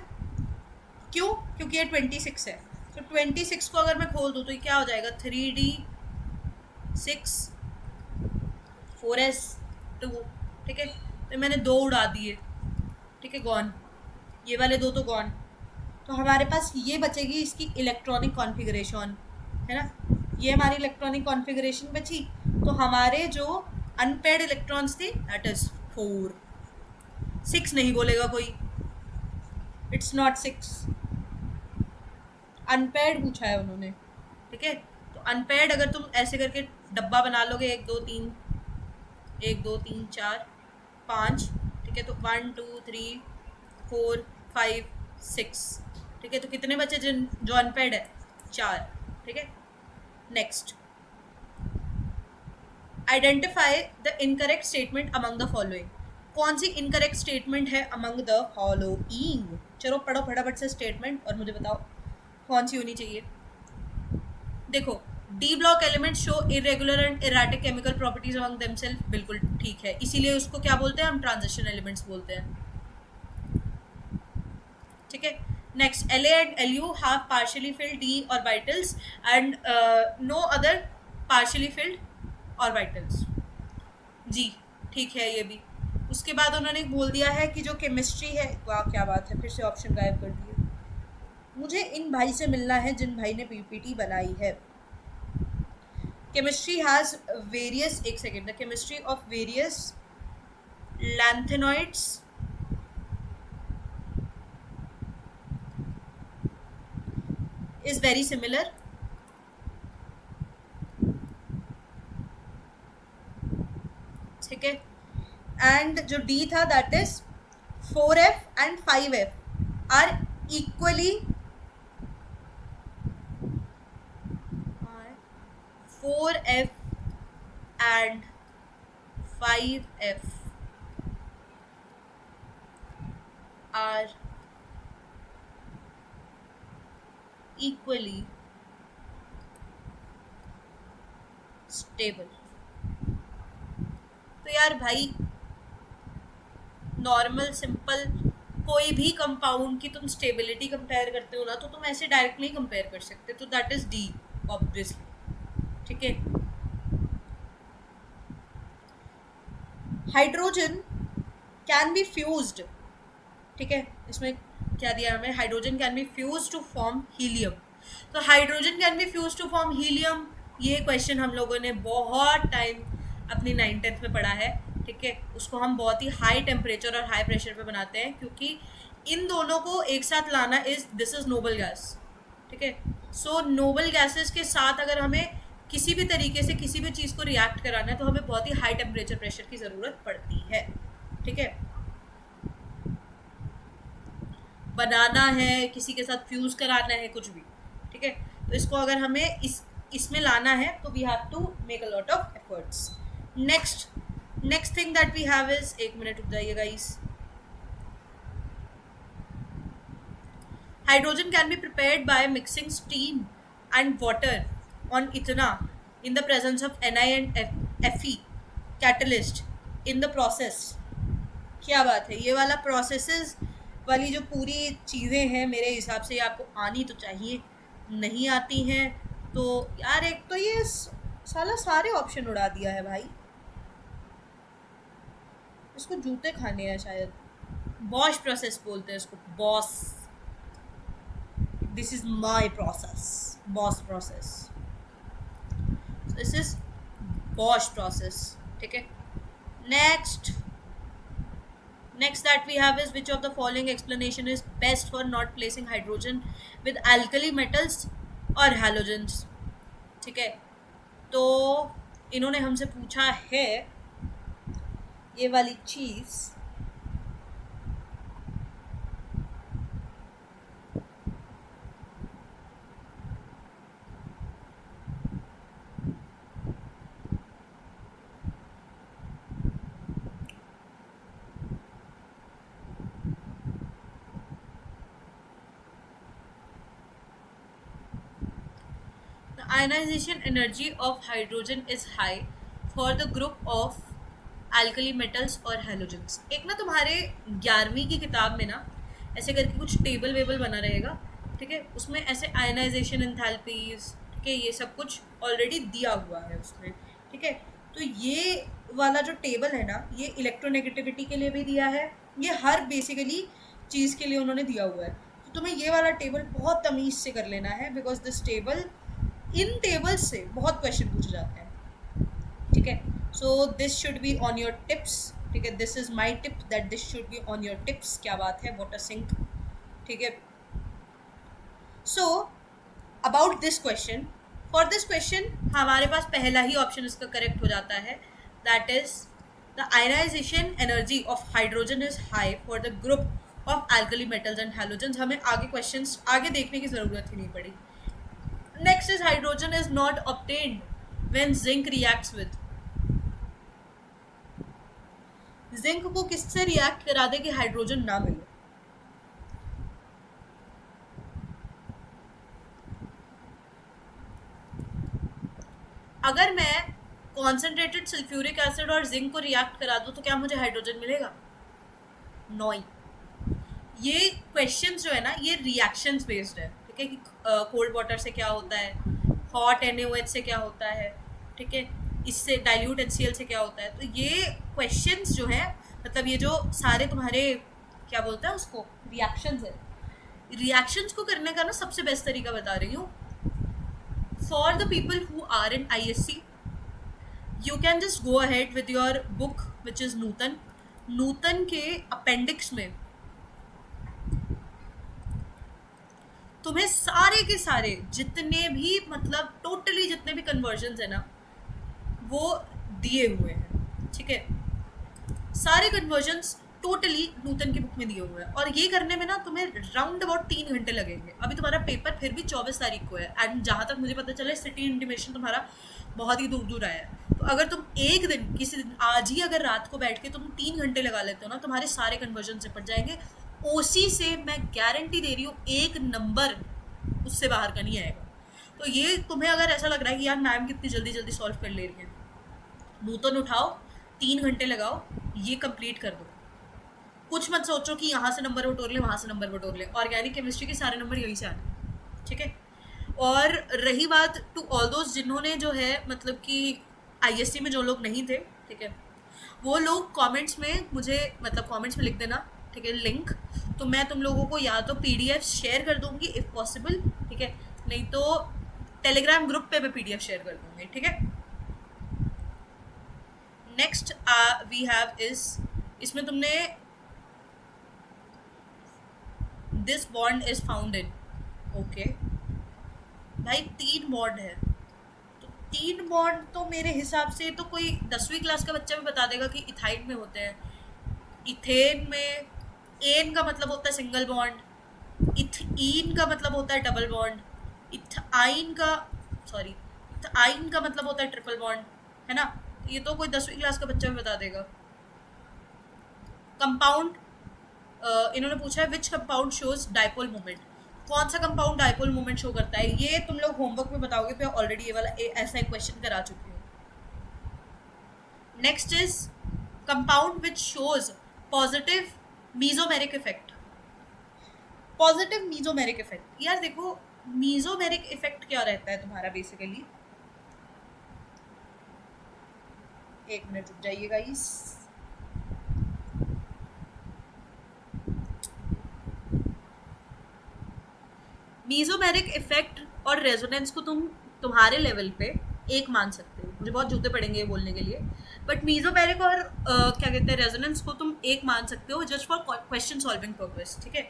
क्यों, क्योंकि ये 26 है, तो 26 को अगर मैं खोल दूँ तो ये क्या हो जाएगा, 3d6 4s2, ठीक है, तो मैंने 2 उड़ा दिए, ठीक है, गॉन, ये वाले 2 तो गॉन, तो हमारे पास ये बचेगी इसकी इलेक्ट्रॉनिक कॉन्फ़िगरेशन, है ना, ये हमारी इलेक्ट्रॉनिक कॉन्फ़िगरेशन बची। तो हमारे जो अनपेयर्ड इलेक्ट्रॉन्स थे दैट इज 4, 6 नहीं बोलेगा कोई, इट्स नॉट 6, अनपेयर्ड पूछा है उन्होंने, ठीक है। तो अनपेयर्ड अगर तुम ऐसे करके डब्बा बना लोगे, 1 2 3 1 2 3 4 5, ठीक है, तो 1 2 3 4 5 6, ठीक है, तो कितने बचे जिन जो अनपेयर्ड है, 4, ठीक है। Next, identify the incorrect statement among the following, कौन सी इनकरेक्ट स्टेटमेंट है अमंग द फॉलोइंग, चलो पढ़ो फटाफट से स्टेटमेंट और मुझे बताओ कौन सी होनी चाहिए। देखो, D block element show irregular and erratic chemical properties among themself, बिल्कुल ठीक है, इसीलिए उसको क्या बोलते हैं हम, ट्रांजिशन एलिमेंट्स बोलते हैं, ठीक है। Next, La and Lu have partially filled d orbitals and no other partially filled orbitals, जी ठीक है ये भी। उसके बाद उन्होंने बोल दिया है कि जो केमिस्ट्री है, वाह क्या बात है, फिर से ऑप्शन गायब कर दिए, मुझे इन भाई से मिलना है जिन भाई ने पीपीटी बनाई है। केमिस्ट्री हैज वेरियस, एक second, the chemistry of various lanthanoids is very similar, ठीक है, एंड जो D था that is 4f and 5f are equally 4f and 5f are equally stable। तो यार भाई नॉर्मल सिंपल कोई भी कंपाउंड की तुम स्टेबिलिटी कंपेयर करते हो ना, तो तुम ऐसे डायरेक्ट नहीं कंपेयर कर सकते, तो दैट इज डी ऑब्वियसली, ठीक है। हाइड्रोजन कैन बी फ्यूज्ड, ठीक है, इसमें क्या दिया हमें, hydrogen can be fuse to form helium, तो hydrogen can be fuse to form helium, ये क्वेश्चन हम लोगों ने बहुत टाइम अपनी 9th-10th में पढ़ा है, ठीक है, उसको हम बहुत ही हाई टेम्परेचर और हाई प्रेशर पे बनाते हैं, क्योंकि इन दोनों को एक साथ लाना is, this is noble gas, ठीक है। सो नोबल गैसेस के साथ अगर हमें किसी भी तरीके से किसी भी चीज़ को रिएक्ट कराना है तो हमें बहुत ही हाई टेम्परेचर प्रेशर की ज़रूरत पड़ती है, ठीक है। बनाना है, किसी के साथ फ्यूज़ कराना है, कुछ भी, ठीक है, तो इसको अगर हमें इसमें लाना है तो we have to make a lot of efforts. Next thing that we have is, एक मिनट रुक जाइए guys, hydrogen can be prepared by mixing steam and water on ethene in the presence of Na and Fe catalyst in the process. क्या बात है, ये वाला processes वाली जो पूरी चीज़ें हैं मेरे हिसाब से आपको आनी तो चाहिए, नहीं आती हैं तो यार एक तो ये साला सारे ऑप्शन उड़ा दिया है भाई, इसको जूते खाने हैं शायद। बॉश प्रोसेस बोलते हैं इसको, boss, this is my process, boss process, this is Bosch process, ठीक है। Next that we have is, which of the following explanation is best for not placing hydrogen with alkali metals or halogens, ठीक है। तो इन्होंने हमसे पूछा है ये वाली चीज़, ionization energy of hydrogen is high for the group of alkali metals और हैलोजेंस। एक ना तुम्हारे 11वीं की किताब में ना ऐसे करके कुछ टेबल वेबल बना रहेगा, ठीक है, उसमें ऐसे आयनाइजेशन एंथैल्पीज, ठीक है, ये सब कुछ ऑलरेडी दिया हुआ है उसमें, ठीक है। तो ये वाला जो टेबल है ना, ये इलेक्ट्रोनेगेटिविटी के लिए भी दिया है, ये हर बेसिकली चीज़ के लिए उन्होंने दिया हुआ है। तो तुम्हें ये वाला टेबल बहुत तमीज़ से कर लेना है, because this table, in tables से बहुत क्वेश्चन पूछे जाते हैं, ठीक है। So this should be on your tips, ठीक है, this is my tip that this should be on your tips. क्या बात है, वाटर सिंक, ठीक है। So about this question, for this question हमारे पास पहला ही ऑप्शन इसका करेक्ट हो जाता है, that is the ionisation energy of hydrogen is high for the group of alkali metals and halogens. हमें आगे क्वेश्चंस आगे देखने की जरूरत ही नहीं पड़ी। Next is hydrogen is not obtained when zinc reacts with. Zinc को किससे रिएक्ट करा दे कि हाइड्रोजन ना मिले? अगर मैं कॉन्सेंट्रेटेड सल्फ्यूरिक एसिड और जिंक को रिएक्ट करा दूं तो क्या मुझे हाइड्रोजन मिलेगा? नहीं। ये क्वेश्चंस जो है ना, ये रिएक्शंस बेस्ड है, ठीक है, कि कोल्ड वाटर से क्या होता है, हॉट NaOH से क्या होता है, ठीक है, इससे डाइल्यूट HCl से क्या होता है। तो ये क्वेश्चंस जो है, मतलब ये जो सारे तुम्हारे क्या बोलते हैं उसको, रिएक्शंस है, रिएक्शंस को करने का ना सबसे बेस्ट तरीका बता रही हूँ। For the people who are in ISC, you can just go ahead with your book which is नूतन के अपेंडिक्स में तुम्हें सारे के सारे जितने भी, मतलब टोटली जितने भी कन्वर्जन्स है ना, वो दिए हुए हैं, ठीक है। सारे कन्वर्जन्स टोटली नूतन की बुक में दिए हुए हैं, और ये करने में ना तुम्हें राउंड अबाउट 3 घंटे लगेंगे। अभी तुम्हारा पेपर फिर भी 24 तारीख को है, एंड जहाँ तक मुझे पता चला सिटी इंटीमेशन तुम्हारा बहुत ही दूर दूर आया है। तो अगर तुम एक दिन, किसी दिन आज ही अगर रात को बैठ के तुम 3 घंटे लगा लेते हो ना, तुम्हारे सारे कन्वर्जन निपट जाएंगे। OC से मैं गारंटी दे रही हूँ, एक नंबर उससे बाहर का नहीं आएगा। तो ये तुम्हें अगर ऐसा लग रहा है कि यार मैम कितनी जल्दी जल्दी सॉल्व कर ले रही है, नूतन उठाओ, 3 घंटे लगाओ, ये कंप्लीट कर दो। कुछ मत सोचो कि यहाँ से नंबर बटोर ले, वहाँ से नंबर बटोर ले। ऑर्गेनिक केमिस्ट्री के सारे नंबर यहीं से आने, ठीक है। और रही बात टू ऑल दोस्त जिन्होंने जो है, मतलब कि ISC में जो लोग नहीं थे, ठीक है, वो लोग कमेंट्स में मुझे, मतलब कमेंट्स में लिख देना, ठीक है, लिंक। तो मैं तुम लोगों को या तो PDF शेयर कर दूंगी इफ़ पॉसिबल, ठीक है, नहीं तो टेलीग्राम ग्रुप पे मैं PDF शेयर कर दूंगी, ठीक है। नेक्स्ट वी हैव इज, इसमें तुमने this bond is found in, okay भाई 3 बॉन्ड है, तो 3 बॉन्ड तो मेरे हिसाब से तो कोई 10वीं क्लास का बच्चा भी बता देगा कि इथाइन में होते हैं। इथेन में एन का मतलब होता है सिंगल बॉन्ड, इथीन का मतलब होता है डबल बॉन्ड, इथाइन का मतलब होता है ट्रिपल बॉन्ड, है ना। ये तो कोई 10वीं क्लास का बच्चा भी बता देगा। कंपाउंड, इन्होंने पूछा है which compound shows dipole moment, कौन सा कंपाउंड डाइपोल मोमेंट शो करता है। ये तुम लोग होमवर्क में बताओगे, तो ऑलरेडी ये वाला ऐसा एक क्वेश्चन करा चुकी हूँ। Next is compound which shows positive mesomeric effect. Positive mesomeric effect, यार देखो मीजोमेरिक इफेक्ट क्या रहता है तुम्हारा बेसिकली, एक मिनट रुक जाइएगा इस, मीजोमेरिक इफेक्ट और रेजोनेंस को तुम तुम्हारे लेवल पे एक मान सकते हो, मुझे बहुत जूते पड़ेंगे ये बोलने के लिए, बट मीजोमेरिक और क्या कहते हैं रेजोनेंस को तुम एक मान सकते हो just for question solving purpose, ठीक है।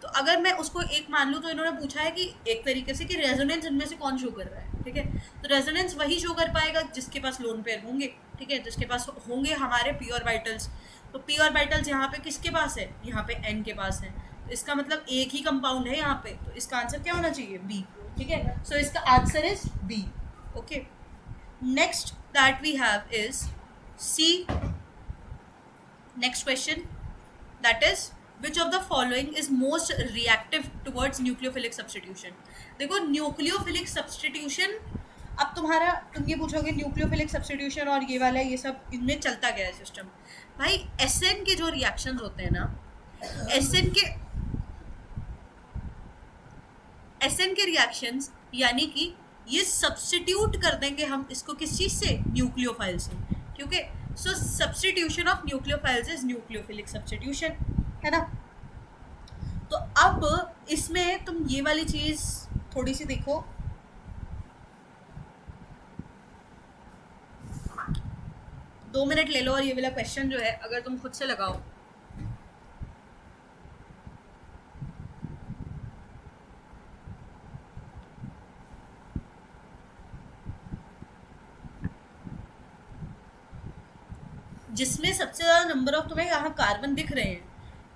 तो अगर मैं उसको एक मान लूँ, तो इन्होंने पूछा है कि एक तरीके से कि रेजोनेंस इनमें से कौन शो कर रहा है, ठीक है। तो रेजोनेंस वही शो कर पाएगा जिसके पास लोन पेयर होंगे, ठीक है, जिसके पास होंगे हमारे पी ऑर्बिटल्स। तो पी ऑर्बिटल्स यहाँ पे किसके पास है, यहाँ पे N के पास है, तो इसका मतलब एक ही कंपाउंड है यहाँ पे, तो इसका आंसर क्या होना चाहिए, B, ठीक है। सो इसका answer is B, okay. Next that we have is C, next question, that is which of the following is most reactive towards nucleophilic substitution. देखो न्यूक्लियोफिलिक सब्सटीट्यूशन अब तुम ये पूछोगे न्यूक्लियोफिलिक सब्स्टिट्यूशन और ये वाला ये सब इनमें चलता क्या है सिस्टम। भाई एसएन के जो रिएक्शंस होते हैं ना, एसएन के रिएक्शंस यानी कि ये सब्स्टिट्यूट कर देंगे हम इसको किस चीज से, न्यूक्लियोफाइल से, क्योंकि so substitution of nucleophiles is nucleophilic substitution, है ना। तो अब इसमें तुम ये वाली चीज थोड़ी सी देखो, दो मिनट ले लो और ये वाला क्वेश्चन जो है अगर तुम खुद से लगाओ, जिसमें सबसे ज़्यादा नंबर ऑफ तुम्हें यहाँ कार्बन दिख रहे हैं,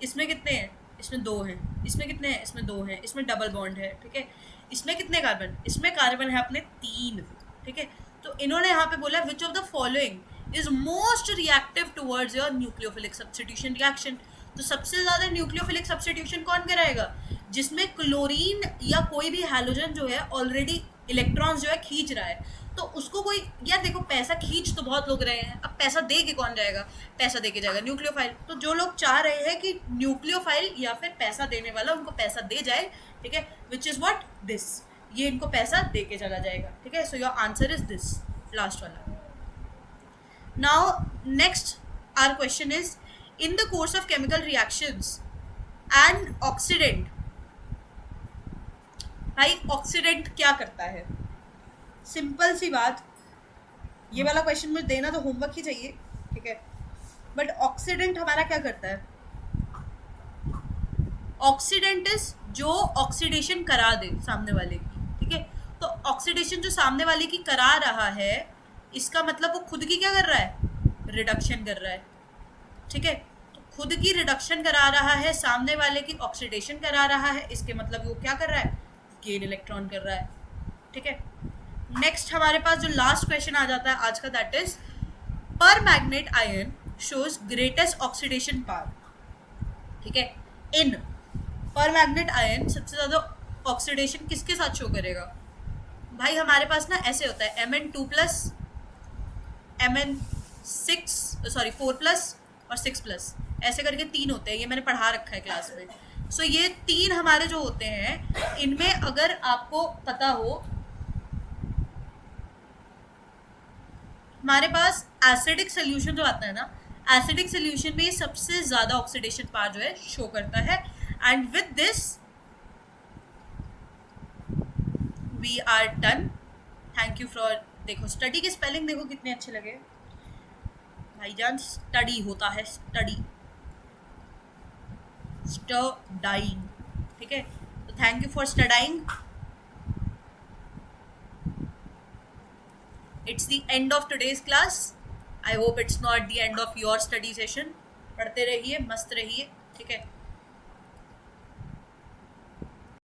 इसमें कितने हैं, इसमें 2 हैं, इसमें कितने हैं, इसमें 2 हैं, इसमें डबल बॉन्ड है, ठीक है। इसमें कितने कार्बन, इसमें कार्बन है अपने 3, ठीक है। तो इन्होंने यहाँ पे बोला विच of the following is most reactive towards your nucleophilic substitution reaction. तो सबसे ज़्यादा न्यूक्लियोफिलिक सब्स्टिट्यूशन कौन कराएगा, जिसमें क्लोरीन या कोई भी हैलोजन जो है ऑलरेडी इलेक्ट्रॉन्स जो है खींच रहा है। तो उसको कोई, यार देखो पैसा खींच तो बहुत लोग रहे हैं, अब पैसा दे के कौन जाएगा, पैसा दे के जाएगा न्यूक्लियोफाइल। तो जो लोग चाह रहे हैं कि न्यूक्लियोफाइल या फिर पैसा देने वाला उनको पैसा दे जाए, ठीक है, विच इज व्हाट दिस, ये इनको पैसा दे के चला जाएगा, ठीक है। So your answer is this last वाला। Now next our question is in the course of chemical reactions and oxidant. भाई ऑक्सीडेंट क्या करता है, सिंपल सी बात, ये वाला क्वेश्चन मुझे देना तो होमवर्क ही चाहिए, ठीक है। बट ऑक्सीडेंट हमारा क्या करता है, ऑक्सीडेंट इज जो ऑक्सीडेशन करा दे सामने वाले की, ठीक है। तो ऑक्सीडेशन जो सामने वाले की करा रहा है, इसका मतलब वो खुद की क्या कर रहा है, रिडक्शन कर रहा है, ठीक है। तो खुद की रिडक्शन करा रहा है, सामने वाले की ऑक्सीडेशन करा रहा है, इसके मतलब वो क्या कर रहा है, गेन इलेक्ट्रॉन कर रहा है, ठीक है। नेक्स्ट हमारे पास जो लास्ट क्वेश्चन आ जाता है आज का, दैट इज पर manganate ion shows greatest oxidation power, ठीक है। इन पर मैग्नेट आयन सबसे ज्यादा ऑक्सीडेशन किसके साथ शो करेगा। भाई हमारे पास ना ऐसे होता है Mn2+, Mn4+ और 6+, ऐसे करके 3 होते हैं, ये मैंने पढ़ा रखा है क्लास में। सो ये 3 हमारे जो होते हैं, इनमें अगर आपको पता हो, हमारे पास एसिडिक सोल्यूशन जो आता है ना, एसिडिक सोल्यूशन में सबसे ज्यादा ऑक्सीडेशन पावर जो है शो करता है। And with this we are done. Thank you for, देखो स्टडी के स्पेलिंग देखो कितने अच्छे लगे भाईजान, स्टडी होता है, स्टडी, स्टडाइंग, ठीक है। तो thank you for studying. It's the end of today's class. I hope it's not the end of your study session. पढ़ते रहिए, मस्त रहिए, ठीक है।